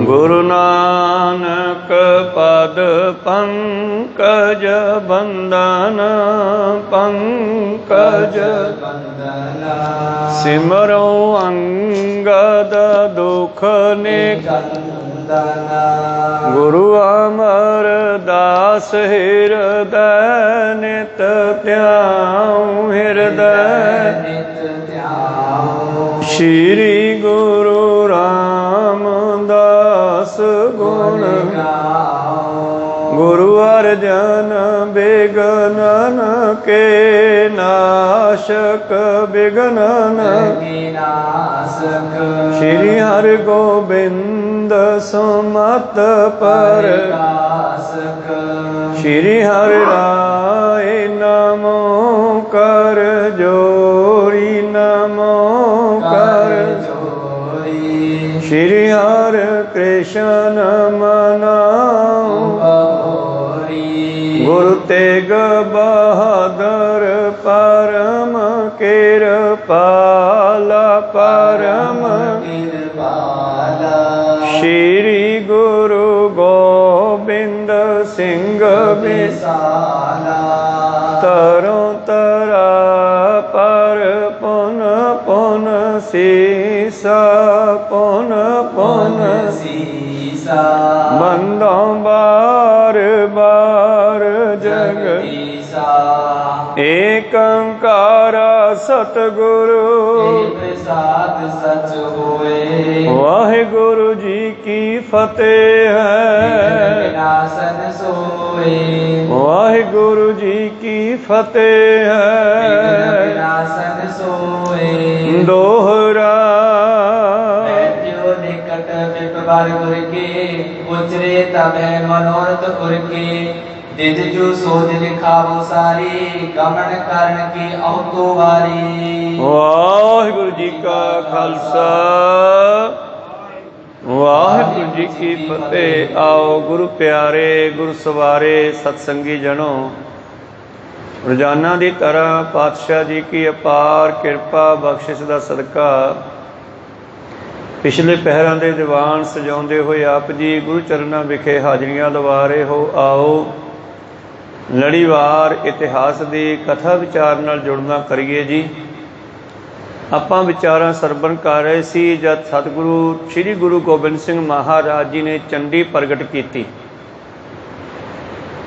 गुरु नानक पद पंकज बंदन पंकज सिमरो अंगद दुख निकंदन गुरु अमर दास हृदय नित त्याऊं हृदय श्री गुरु रामदास गुण गुरु अर्जन विघ्नन के नाशक विघ्नन श्री हरि गोविंद सुमत पर श्री हरि राय नमो कर जोरी नमो श्री हरे कृष्ण मनाओ गुरु तेग बहादुर परम कृपाला परम श्री गुरु गोविंद सिंह विशाला तरो तरा पर पुन पुन सीसा पुन पुन सीसा बंदो बार बार जगदीसा एक ओंकार सतगुरु प्रसाद सच होए वाहिगुरु जी की फतेह है विनाशन सोए वाहिगुरु जी की फतेह है विनाशन सोए दोहरा निकट विपवार गुर के उचरे तबे मनोरथ गुर के जिज जो सोच लिखावो सारी गमन करण की औतो वारी वाहिगुरु जी का खालसा वाहिगुरु जी की फतेह। आओ गुरु प्यारे गुरु सवारे सतसंगी जनो रोजाना की तरह पातशाह जी की अपार किरपा बख्शिश का सदका पिछले पहरां दे दीवान सजाउंदे होए आप जी गुरु चरनां विखे हाजरियां लवा रहे हो। आओ लड़ीवार इतिहास की कथा विचार नाल जुड़ना करिए जी। आपां विचारां सरबन कर रहे सी जद सतगुरु श्री गुरु गोबिंद सिंह महाराज जी ने चंडी प्रगट की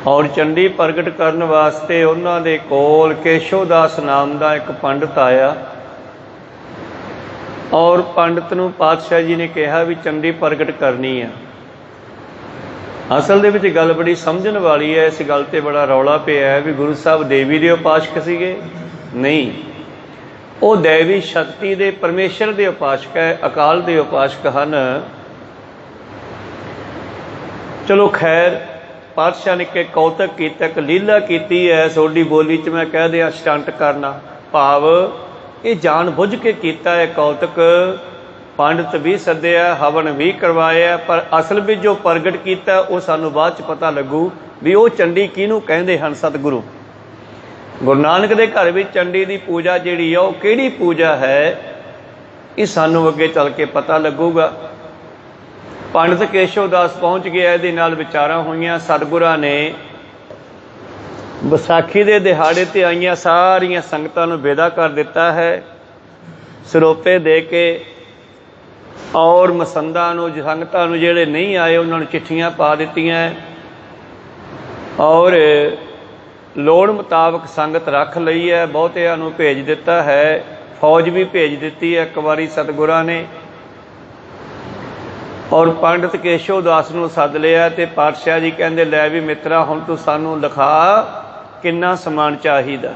और चंडी प्रगट करने वास्ते उन्हां दे कोल केशवदास नाम का एक पंडित आया और पंडित नूं पातशाह जी ने कहा भी चंडी प्रगट करनी है। असल दे विच गल बड़ी समझण वाली है। इस गल ते बड़ा रौला पिया है भी गुरु साहब देवी दे उपासक सीगे नहीं, वो दैवी शक्ति दे परमेश्वर दे उपासक है, अकाल दे उपासक हन। चलो खैर पातशाह ने के कौतक कीता, एक लीला कीती है। सोडी बोली च मैं कह दिया स्टंट करना भाव ये जान बुझ के कीता है कौतक। पंडित भी सद्या हवन भी करवाया पर असल भी जो प्रगट किया वो सानू बाद च पता लगू भी वो चंडी किनू कहते हैं। सतगुरु गुरु नानक दे घर भी चंडी की पूजा जिहड़ी है वो किहड़ी पूजा है ये सानू अगे चल के पता लगूगा। पंडित केशवदास पहुँच गया, ये नाल विचारां होईयां। सतगुरां ने विसाखी दे दिहाड़े ते आईयां सारियां संगतां नूं विदा कर दिता है सरोपे दे के और मसंदा नूं संगतां नूं जिहड़े नहीं आए उन्हां नूं चिट्ठियां पा दित्तियां और लोड़ मुताबक संगत रख लई है। बहुतिआं नूं भेज दिता है, फौज भी भेज दिती है एक बारी सतगुरां ने। और पंडित केशवदास नूं सद लिया ते पातशाह जी कहंदे लै भी मित्रा हुण तूं सानूं लिखा किन्ना समान चाहिदा,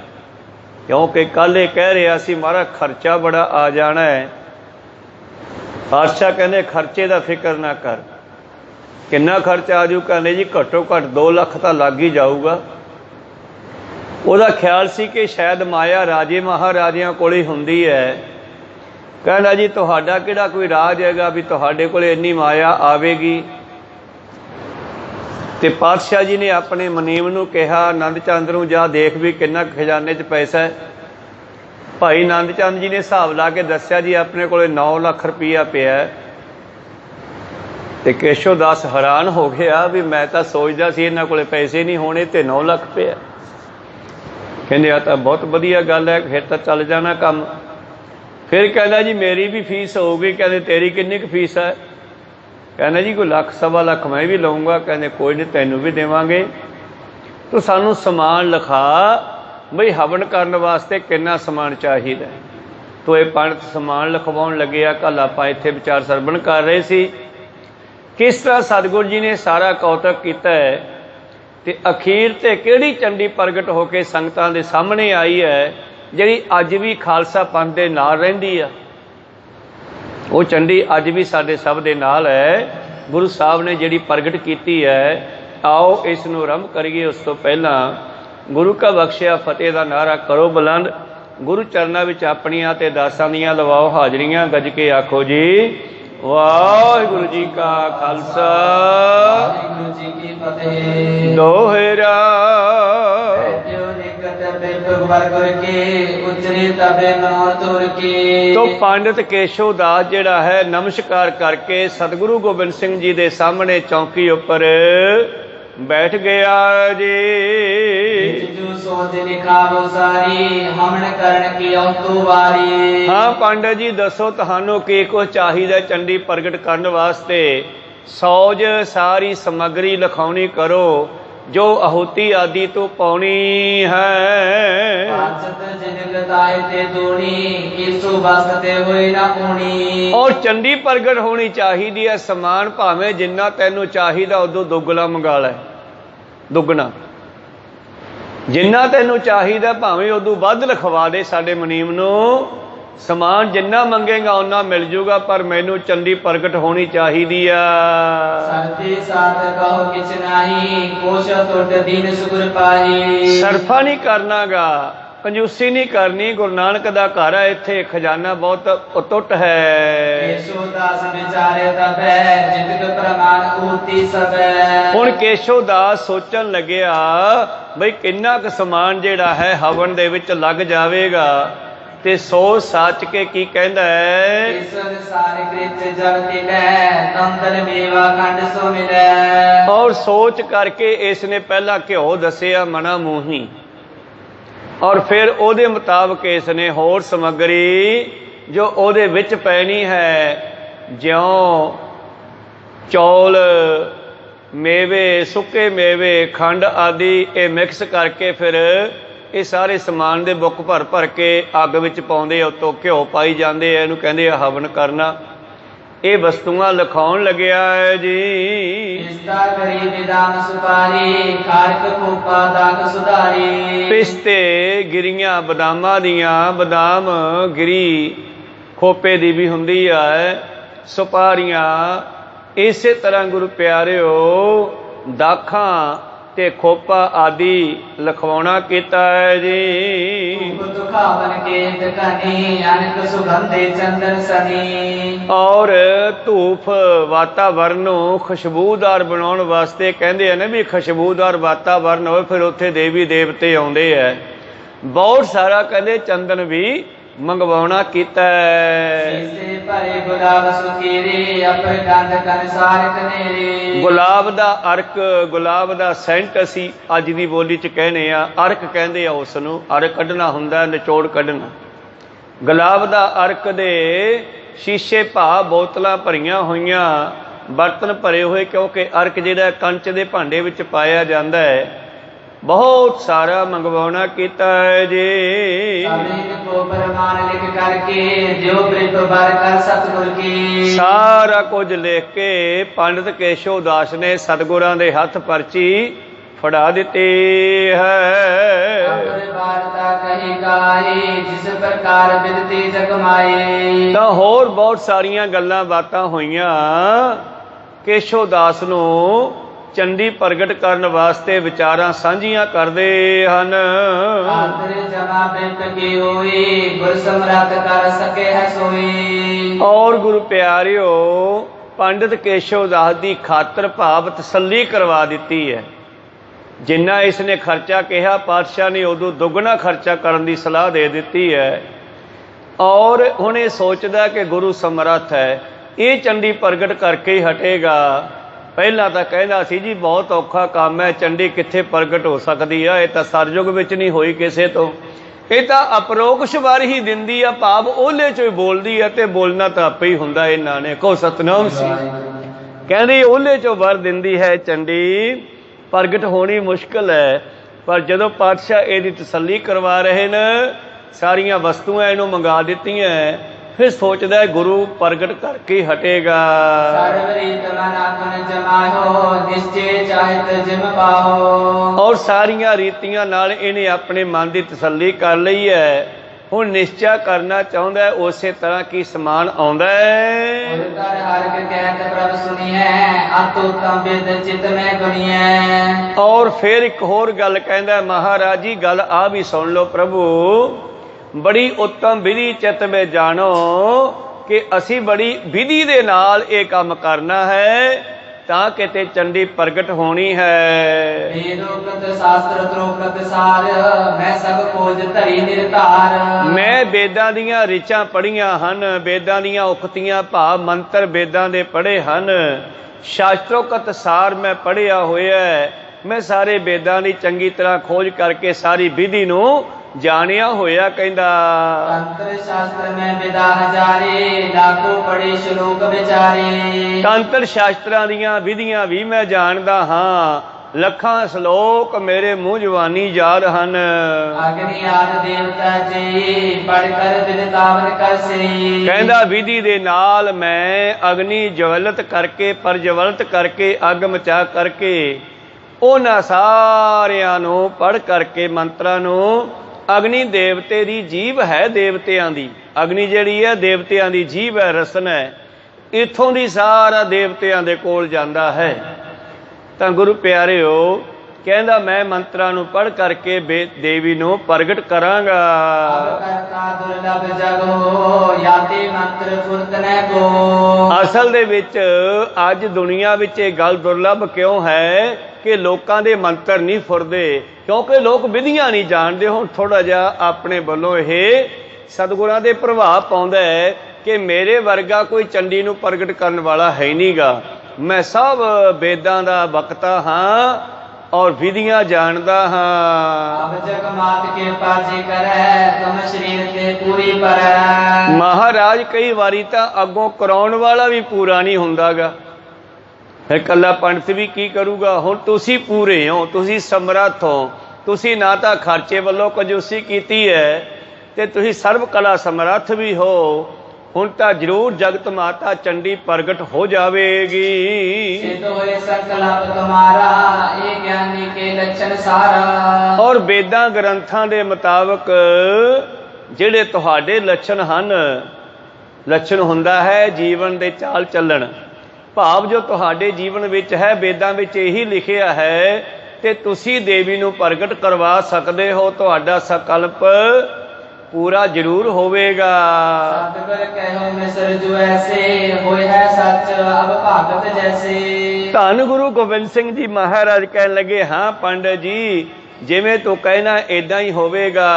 क्योंकि कल ये कह रहा सी महाराज खर्चा बड़ा आ जाना है। पातशाह कहंदे खर्चे का फिक्र ना कर, किन्ना खर्चा आ जू। कहंदे जी घट्टो घट्ट 2 लाख तो लग ही जाऊगा। ਉਹਦਾ ख्याल सी कि शायद माया राजे महाराजिਆਂ ਕੋਲ ही ਹੁੰਦੀ है। कहना जी तुहाडा किहड़ा कोई राज हैगा भी तुहाडे कोल इन्नी माया आवेगी। तो पातशाह जी ने अपने मनीम नूं कहा आनंद चंद नूं जा देख भी किन्ना खजाने च पैसा है। भाई नंद चंद जी ने हिसाब ला के दस्या जी अपने को 9 लाख रुपया पिया। तो केशव दास हैरान हो गया भी मैं तो सोचता सी इन्होंने को पैसे नहीं होने तो 9 लाख पिया। कहते आ तो बहुत वधिया गल है, फिर तो चल जाना काम। फिर कहना जी मेरी भी फीस होगी। कहते तेरी किन्नी क फीस है? कहना जी कोई लाख सवा लाख मैं भी लऊँगा। कहते कोई नहीं तैनू भी देवांगे, तो सानू समान लिखा बई हवन करने वास्ते कितना समान चाहिए। तो ये पंडित समान लिखवाउण लगे आ। कल आपां इत्थे विचार सरवण कर रहे सी किस तरह सतगुरु जी ने सारा कौतक किया है। ते अखीर ते किहड़ी चंडी प्रगट होकर संगतां दे सामने आई है जिहड़ी अज भी खालसा पंथ दे नाल रहिंदी आ। वो चंडी अज भी साडे सब दे नाल है। गुरु साहब ने जिहड़ी प्रगट की है, आओ इस नूं आरंभ करिए। उस तो पहला गुरु का बख्शिया फतेह का नारा करो बुलंद। गुरु चरणों में अपनियां ते दासां दियां लवाओ हाजरियां, गज के आखो जी वाहिगुरु जी का खालसा वाहिगुरू जी की फतेह। दोहरा तो पंडित केशव दास जिहड़ा है नमस्कार करके सतगुरु गोबिंद सिंह जी के सामने चौकी उपर बैठ गया जी। हाँ पंडित जी दसो तुहानू की कुछ चाहिए चंडी प्रगट करने वास्ते? सौज सारी समग्री लिखाउणी करो जो आहुति आदि तो पाउनी है। और चंडी प्रगट होनी चाहिए है। समान भावें जिन्ना तेनू चाहिए उदों दुगना मंगा लै, दुगना जिन्ना तेनू चाहिए भावें उदों वध लिखवा दे। साडे मुनीम नू समान जिन्ना मंगेगा उन्ना मिल जूगा, पर मैनू चंडी प्रगट होनी चाहिए। सरफा नहीं करना गा, कंजूसी नहीं करनी। गुरु नानक दा घर है, इत्थे खजाना बहुत अटुट है। हुण केशव दास सोचन लग्या बई किन्ना क समान जिहड़ा है हवन दे विच लग जावेगा। ते सोच साच के की कहंदा है, और सोच करके इसने पहला घ्यो दसिया मना मूही, और फिर ओदे मुताबक इसने होर समग्री जो ओदे विच पैनी है ज्यों चौल मेवे सुके मेवे खंड आदि ये मिक्स करके फिर ये सारे समान दे बुक भर भर के अग विच पाउंदे, उत्तों घ्यो पाई जांदे। इहनूं कहंदे आ हवन करना। ये वस्तुआं लिखाउण लग्या है जी। पिस्ते गिरियां बदामां दियां, बदाम गिरी खोपे दी भी हुंदी है, सुपारियां इसे तरह गुरु प्यारिओ दाखां ते खोपा आदि लिखवाउणा कीता है जी। और धूफ वातावरण खुशबूदार बनाउण वास्ते कहंदे हैं ना भी खुशबूदार वातावरण होए फिर उत्थे देवी देवते आउंदे है। बहुत सारा कहंदे चंदन भी मंगवाउणा कीता है। गुलाब दा अर्क, गुलाब दा सेंट असी अज दी बोली च कहने आ अर्क कहंदे आ उस नूं। अर्क कढना हुंदा, निचोड़ कढना। गुलाब दा अर्क दे शीशे भा बोतलां भरियां होईयां, बर्तन भरे हुए, क्योंकि अर्क जिहड़ा कंच दे भांडे विच पाया जांदा है। बहुत सारा मंगवाउणा कीता है जी। सारा कुछ लिख के पंडित केशव दास ने सतगुरां दे हथ पर्ची फड़ा दिती है। तो होर बहुत सारिया गल्लां बातां होईयां। केशव दास नूं चंडी प्रगट करने वास्ते विचारां सांझियां करदे हन। और गुरु प्यारिओ पंडित केशव दास की खातर भाव तसल्ली करवा दी है। जिन्ना इसने खर्चा कहा पातशाह ने उदों दुगना खर्चा करने की सलाह दे दी है। और हुण ये सोचदा कि गुरु समर्थ है, ये चंडी प्रगट करके ही हटेगा। पहला तो कहना सी जी बहुत औखा काम है, चंडी कित्थे प्रगट हो सकती है, ये तो सरयुग विच नहीं होई किसे तो, ये तो अपरोक्ष वार ही दिंदी आ, भाव ओहले चो ही बोलदी है, ते बोलना तो आपे ही हुंदा। इन्हां ने कहो सतनाम सी, कहंदे ओहले चो वर दिंदी है चंडी, प्रगट होनी मुश्किल है। पर जदों पातशाह इहदी तसल्ली करवा रहे न, सारियां वस्तुआं इहनूं मंगा दित्तियां, फिर सोचदा है गुरु प्रगट करके ही हटेगा। और सारियां रीतियां नाल इहने अपने मन की तसल्ली कर लई है, हुण निश्चय करना चाहुंदा है, उसे तरह की समान आउंदा है। और फिर एक होर गल कहंदा है, महाराज जी गल आ भी सुन लो प्रभु, बड़ी उत्तम विधि चित में जानो कि असी बड़ी विधि दे नाल ये काम करना है, तां किते चंडी प्रगट होनी है। मैं वेदां दियां रिचां पढ़ियां हन, वेदां दियां उक्तियां भाव मंत्र वेदां दे पढ़े हन, शास्त्रोक्त सार मैं पढ़िया होया है, मैं सारे वेदां दी चंगी तरह खोज करके सारी विधि नूं जानिया होया। कहंदा तंत्र शास्त्र में विदा हजारे, लाखों पढ़े श्लोक विचारे। तंत्र शास्त्रां दियां विधियां भी मैं जानदा हां, लखां श्लोक मेरे मूँह जवानी याद हन। अग्नि आदि देवता जी पढ़ कर विदितावन कर से, कहंदा विधि दे नाल मैं अग्नि ज्वलित करके प्रज्वलित करके अग मचा करके उन्हां सारियां नूं पढ़ करके मंत्रां नूं, अग्नि देवते दी जीव है, देवतियां दी अग्नि जिहड़ी है देवतियां दी जीव है, रसन है, इत्थों दी सारा देवतियां दे कोल जांदा है। तां गुरु प्यारिओ कहंदा मैं मंत्रां नूं पढ़ करके देवी नूं प्रगट करांगा। असल दे विच अज दुनिया विच इह गल दुर्लभ क्यों है कि लोकां दे मंत्र नहीं फुरदे, क्योंकि लोग विधियां नहीं जानते। हुण थोड़ा जिहा अपने वल्लों इह सतगुरां दे प्रभाव पाउंदा है कि मेरे वर्गा कोई चंडी नूं प्रगट करन वाला है नहीं गा। मैं सब वेदां दा वक्ता हां और विधियां जानदा हां। महाराज कई वारी तां अगों कराउण वाला भी पूरा नहीं हुंदा गा, फिर कल्ला पंडित भी की करूगा। हुण तुसीं पूरे हो, तुसीं समर्थ हो, तुसीं ना तां खर्चे वल्लों कंजूसी कीती है ते तुसीं सर्व कला समर्थ भी हो। हुण तां जरूर जगत माता चंडी प्रगट हो जावेगी। और वेदां ग्रंथां दे मुताबक जिहड़े तुहाडे लक्षण हन, लक्षण हुंदा है जीवन दे चाल चलन, भाव जो तुहाडे जीवन विच है वेदां विच यही लिखिया है ते तुसीं देवी नूं प्रगट करवा सकदे हो। तुहाडा संकल्प पूरा जरूर होवेगा। धन गुरु गोबिंद सिंह जी महाराज कहन लगे, हाँ पंडित जी जिवें तू कहना इदां ही होवेगा।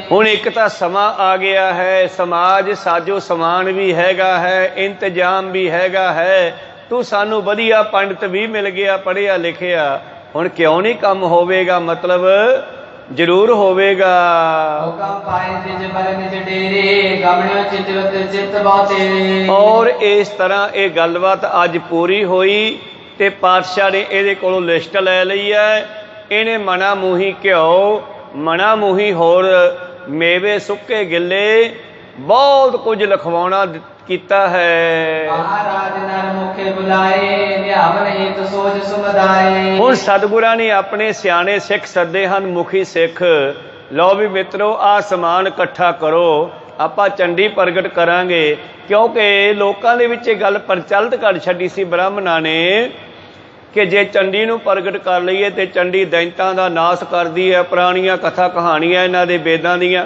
हुण एक तां समा आ गया है, समाज साजो समान भी हैगा है, इंतजाम भी हैगा है, तू सानू वधिया पंडित भी मिल गया पढ़िया लिखिया, हुण क्यों नहीं काम होवेगा? मतलब जरूर होवेगा। और इस तरह ये गलबात अज पूरी हुई ते पातशाह ने इहदे कोलों लिस्ट लै लई है। इहने मना मूही घ्यो, मना मूही होर मेवे सुक्के गिले बहुत कुछ लिखवाउणा कीता है। हुण सतगुरां ने अपने सियाणे सिख सद्दे हन, मुखी सिख। लो भी मित्रो आ समान इकट्ठा करो, आपां चंडी प्रगट करांगे। क्योंकि लोकां दे विच गल प्रचलित कर छड्डी सी ब्राह्मणां ने कि जे चंडी नूं प्रगट कर लईए ते चंडी दैंतां दा नाश करदी है। पुराणियां कथा कहाणियां इन्हां दे वेदां दियां,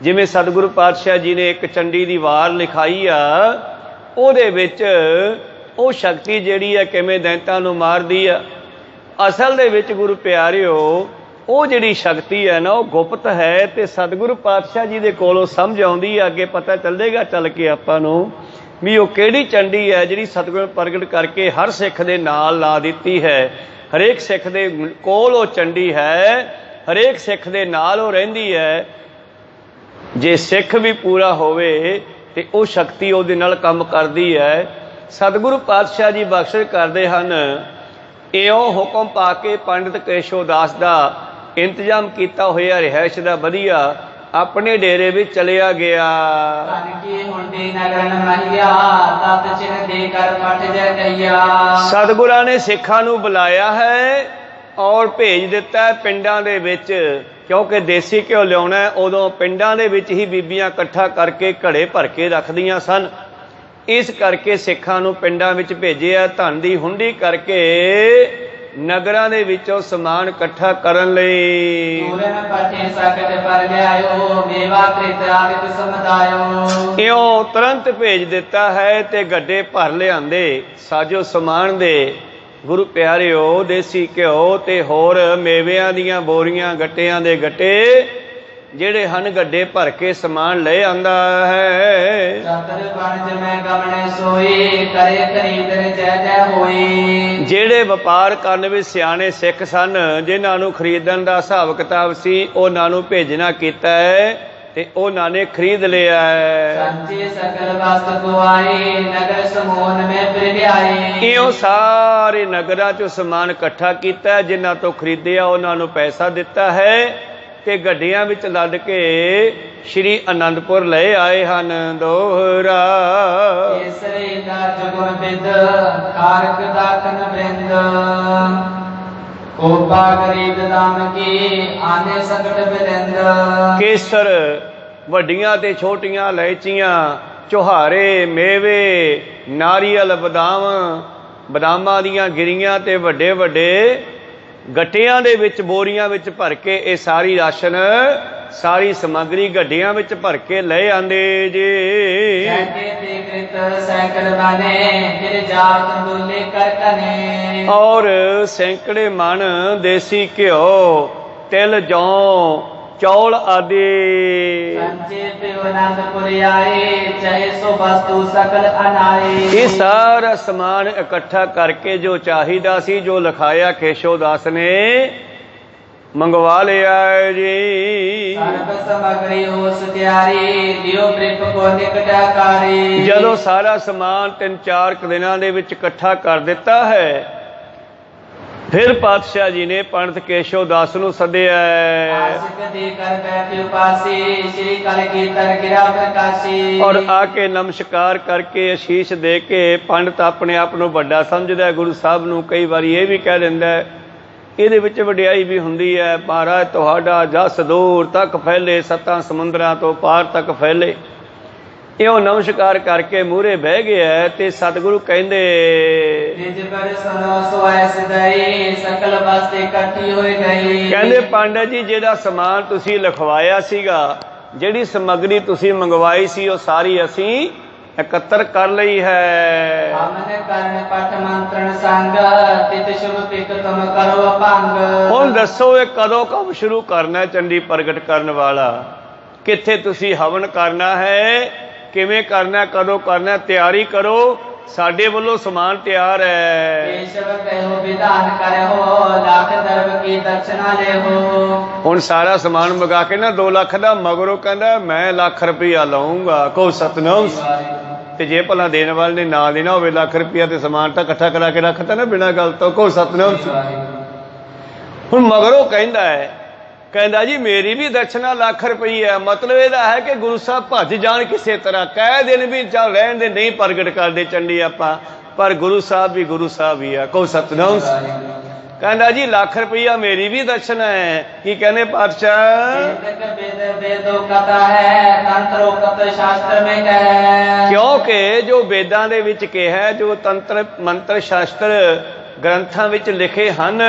जिवें सतगुरु पातशाह जी ने एक चंडी दी वार लिखाई आ, ਉਹਦੇ ਵਿੱਚ ਉਹ ਸ਼ਕਤੀ ਜਿਹੜੀ ਹੈ ਕਿਵੇਂ ਦੈਂਤਾਂ ਨੂੰ ਮਾਰਦੀ ਆ। ਅਸਲ ਦੇ ਵਿੱਚ ਗੁਰੂ ਪਿਆਰਿਓ ਉਹ ਜਿਹੜੀ ਸ਼ਕਤੀ ਹੈ ਨਾ ਉਹ ਗੁਪਤ ਹੈ ਤੇ ਸਤਿਗੁਰੂ ਪਾਤਸ਼ਾਹ ਜੀ ਦੇ ਕੋਲੋਂ ਸਮਝ ਆਉਂਦੀ ਹੈ। ਅੱਗੇ ਪਤਾ ਚੱਲੇਗਾ ਚੱਲ ਕੇ ਆਪਾਂ ਨੂੰ ਵੀ ਉਹ ਕਿਹੜੀ ਚੰਡੀ ਹੈ ਜਿਹੜੀ ਸਤਿਗੁਰੂ ਨੇ ਪ੍ਰਗਟ ਕਰਕੇ ਹਰ ਸਿੱਖ ਦੇ ਨਾਲ ਲਾ ਦਿੱਤੀ ਹੈ। ਹਰੇਕ ਸਿੱਖ ਦੇ ਕੋਲ ਉਹ ਚੰਡੀ ਹੈ, ਹਰੇਕ ਸਿੱਖ ਦੇ ਨਾਲ ਉਹ ਰਹਿੰਦੀ ਹੈ। ਜੇ ਸਿੱਖ ਵੀ ਪੂਰਾ ਹੋਵੇ ਤੇ ਉਹ ਸ਼ਕਤੀ ਉਹਦੇ ਨਾਲ ਕੰਮ ਕਰਦੀ ਹੈ। ਸਤਿਗੁਰੂ ਪਾਤਸ਼ਾਹ ਜੀ ਬਖਸ਼ਿਸ਼ ਕਰਦੇ ਹਨ। ਇਉਂ ਹੁਕਮ ਪਾ ਕੇ ਪੰਡਿਤ ਕੇਸ਼ੋ ਦਾਸ ਦਾ ਇੰਤਜ਼ਾਮ ਕੀਤਾ ਹੋਇਆ ਰਿਹਾਇਸ਼ ਦਾ ਵਧੀਆ ਆਪਣੇ ਡੇਰੇ ਵਿੱਚ ਚਲਿਆ ਗਿਆ। ਸਤਿਗੁਰਾਂ ਨੇ ਸਿੱਖਾਂ ਨੂੰ ਬੁਲਾਇਆ ਹੈ ਔਰ ਭੇਜ ਦਿੱਤਾ ਹੈ ਪਿੰਡਾਂ ਦੇ ਵਿੱਚ, ਕਿਉਂਕਿ ਦੇਸੀ ਘਿਓ ਲਿਆਉਣਾ ਉਦੋਂ ਪਿੰਡਾਂ ਦੇ ਵਿੱਚ ਹੀ ਬੀਬੀਆਂ ਇਕੱਠਾ ਕਰਕੇ ਘੜੇ ਭਰ ਕੇ ਰੱਖਦੀਆਂ ਸਨ। ਇਸ ਕਰਕੇ ਸਿੱਖਾਂ ਨੂੰ ਪਿੰਡਾਂ ਵਿੱਚ ਭੇਜਿਆ ਧਨ ਦੀ ਹੁੰਡੀ ਕਰਕੇ ਨਗਰਾਂ ਦੇ ਵਿੱਚੋਂ ਸਮਾਨ ਇਕੱਠਾ ਕਰਨ ਲਈ। ਇਉਂ ਤੁਰੰਤ ਭੇਜ ਦਿੱਤਾ ਹੈ ਤੇ ਗੱਡੇ ਭਰ ਲਿਆਂਦੇ ਸਾਜੋ ਸਮਾਨ ਦੇ। ਗੁਰੂ ਪਿਆਰਿਓ ਦੇਸੀ ਘਿਓ ਤੇ ਹੋਰ ਮੇਵਿਆਂ ਦੀਆਂ ਬੋਰੀਆਂ ਗੱਟਿਆਂ ਦੇ ਗੱਟੇ ਜਿਹੜੇ ਹਨ ਗੱਡੇ ਭਰ ਕੇ ਸਮਾਨ ਲੈ ਆਂਦਾ ਹੈ। ਜਿਹੜੇ ਵਪਾਰ ਕਰਨ ਵਿੱਚ ਸਿਆਣੇ ਸਿੱਖ ਸਨ, ਜਿਨ੍ਹਾਂ ਨੂੰ ਖਰੀਦਣ ਦਾ ਹਿਸਾਬ ਕਿਤਾਬ ਸੀ, ਉਹਨਾਂ ਨੂੰ ਭੇਜਣਾ ਕੀਤਾ ਹੈ ਤੇ ਉਹਨਾਂ ਨੇ ਖਰੀਦ ਲਿਆ ਹੈ। ਇਉਂ ਸਾਰੇ ਨਗਰਾਂ ਚੋਂ ਸਮਾਨ ਇਕੱਠਾ ਕੀਤਾ, ਜਿਨ੍ਹਾਂ ਤੋਂ ਖਰੀਦਿਆ ਉਹਨਾਂ ਨੂੰ ਪੈਸਾ ਦਿੱਤਾ ਹੈ ਤੇ ਗੱਡੀਆਂ ਵਿੱਚ ਲੱਦ ਕੇ ਸ਼੍ਰੀ ਅਨੰਦਪੁਰ ਲੈ ਆਏ ਹਨ। ਦੋਹਰਾ ਕੇਸਰ, ਵੱਡੀਆਂ ਤੇ ਛੋਟੀਆਂ ਇਲਾਇਚੀਆਂ, ਚੁਹਾਰੇ, ਮੇਵੇ, ਨਾਰੀਅਲ, ਬਦਾਮਾਂ ਦੀਆਂ ਗਿਰੀਆਂ ਤੇ ਵੱਡੇ ਵੱਡੇ ਗੱਟਿਆਂ ਦੇ ਵਿੱਚ ਬੋਰੀਆਂ ਵਿੱਚ ਭਰ ਕੇ ਇਹ ਸਾਰੀ ਰਾਸ਼ਨ ਸਾਰੀ ਸਮੱਗਰੀ ਗੱਡੀਆਂ ਵਿੱਚ ਭਰ ਕੇ ਲੈ ਆਂਦੇ ਜੀ। ਔਰ ਸੈਂਕੜੇ ਮਣ ਦੇਸੀ ਘਿਓ, ਤਿਲ, ਜੌਂ, ਚੌਲ ਆਦਿ। ਇਹ ਸਾਰਾ ਸਮਾਨ ਇਕੱਠਾ ਕਰਕੇ ਜੋ ਚਾਹੀਦਾ ਸੀ, ਜੋ ਲਿਖਾਇਆ ਕੇਸ਼ੋ ਦਾਸ ਨੇ ਮੰਗਵਾ ਲਿਆ ਜੀ। ਜਦੋਂ ਸਾਰਾ ਸਮਾਨ 3-4 ਦਿਨਾਂ ਦੇ ਵਿੱਚ ਇਕੱਠਾ ਕਰ ਦਿੱਤਾ ਹੈ, ਫਿਰ ਪਾਤਸ਼ਾਹ ਜੀ ਨੇ ਪੰਡਿਤ ਕੇਸ਼ੋ ਦਾਸ ਨੂੰ ਸੱਦਿਆ। ਔਰ ਆ ਕੇ ਨਮਸਕਾਰ ਕਰਕੇ ਅਸ਼ੀਸ਼ ਦੇ ਕੇ ਪੰਡਿਤ ਆਪਣੇ ਆਪ ਨੂੰ ਵੱਡਾ ਸਮਝਦਾ। ਗੁਰੂ ਸਾਹਿਬ ਨੂੰ ਕਈ ਵਾਰੀ ਇਹ ਵੀ ਕਹਿ ਦਿੰਦਾ, ਇਹਦੇ ਵਿੱਚ ਵਡਿਆਈ ਵੀ ਹੁੰਦੀ ਹੈ। ਮਹਾਰਾਜ ਤੁਹਾਡਾ ਜਸ ਦੂਰ ਤੱਕ ਫੈਲੇ, 7 ਸਮੁੰਦਰਾਂ ਤੋਂ ਪਾਰ ਤੱਕ ਫੈਲੇ। ਇਉਂ ਨਮਸਕਾਰ ਕਰਕੇ ਮੂਹਰੇ ਬਹਿ ਗਿਆ ਤੇ ਸਤਿਗੁਰੂ ਕਹਿੰਦੇ, ਕਹਿੰਦੇ ਪੰਡਤ ਜੀ, ਜਿਹੜਾ ਸਮਾਨ ਤੁਸੀਂ ਲਿਖਵਾਇਆ ਸੀਗਾ, ਜਿਹੜੀ ਸਮੱਗਰੀ ਤੁਸੀਂ ਮੰਗਵਾਈ ਸੀ, ਉਹ ਸਾਰੀ ਅਸੀਂ ਇਕੱਤਰ ਕਰ ਲਈ ਹੈ। ਹੁਣ ਦੱਸੋ ਇਹ ਕਦੋਂ ਕੰਮ ਸ਼ੁਰੂ ਕਰਨਾ? ਚੰਡੀ ਪ੍ਰਗਟ ਕਰਨ ਵਾਲਾ, ਕਿੱਥੇ ਤੁਸੀਂ ਹਵਨ ਕਰਨਾ ਹੈ, ਕਿਵੇਂ ਕਰਨਾ, ਕਦੋਂ ਕਰਨਾ? ਤਿਆਰੀ ਕਰੋ, ਸਾਡੇ ਵੱਲੋਂ ਸਮਾਨ ਤਿਆਰ ਹੈ। ਹੁਣ ਸਾਰਾ ਸਮਾਨ ਮੰਗਾ ਕੇ ਨਾ 2 ਲੱਖ ਦਾ, ਮਗਰੋਂ ਕਹਿੰਦਾ ਮੈਂ ਲੱਖ ਰੁਪਇਆ ਲਾਊਂਗਾ। ਕਹੋ ਸਤਨਾਮ। ਤੇ ਜੇ ਭਲਾ ਦੇਣ ਵਾਲੇ ਨੇ ਨਾ ਦੇਣਾ ਹੋਵੇ ਲੱਖ ਰੁਪਇਆ ਤੇ ਸਮਾਨ ਤਾਂ ਇਕੱਠਾ ਕਰਾ ਕੇ ਰੱਖਤਾ ਨਾ ਬਿਨਾਂ ਗੱਲ ਤੋਂ। ਕਹੋ ਸਤਨਾਮ। ਹੁਣ ਮਗਰੋਂ ਕਹਿੰਦਾ ਜੀ ਮੇਰੀ ਵੀ ਦਕਸ਼ਨਾ ਲੱਖ ਰੁਪਈਆ। ਮਤਲਬ ਇਹਦਾ ਹੈ ਕਿ ਗੁਰੂ ਸਾਹਿਬ ਭੱਜ ਜਾਣ ਕਿਸੇ ਤਰ੍ਹਾਂ, ਕਹਿ ਦੇਣ ਵੀ ਚੱਲ ਰਹਿਣ ਦੇ, ਨਹੀਂ ਪ੍ਰਗਟ ਕਰਦੇ ਚੰਡੀ ਆਪਾਂ, ਪਰ ਗੁਰੂ ਸਾਹਿਬ ਵੀ ਗੁਰੂ ਸਾਹਿਬ ਹੀ ਆ। ਕਹੋ ਸਤਨਾਮ। ਕਹਿੰਦਾ ਜੀ ਲੱਖ ਰੁਪਈਆ ਮੇਰੀ ਵੀ ਦਕਸ਼ਨਾ ਹੈ। ਕੀ ਕਹਿੰਦੇ ਪਾਤਸ਼ਾਹ? ਕਿਉਂਕਿ ਜੋ ਵੇਦਾਂ ਦੇ ਵਿੱਚ ਕਿਹਾ, ਜੋ ਤੰਤਰ ਮੰਤਰ ਸ਼ਾਸਤਰ ਗ੍ਰੰਥਾਂ ਵਿੱਚ ਲਿਖੇ ਹਨ,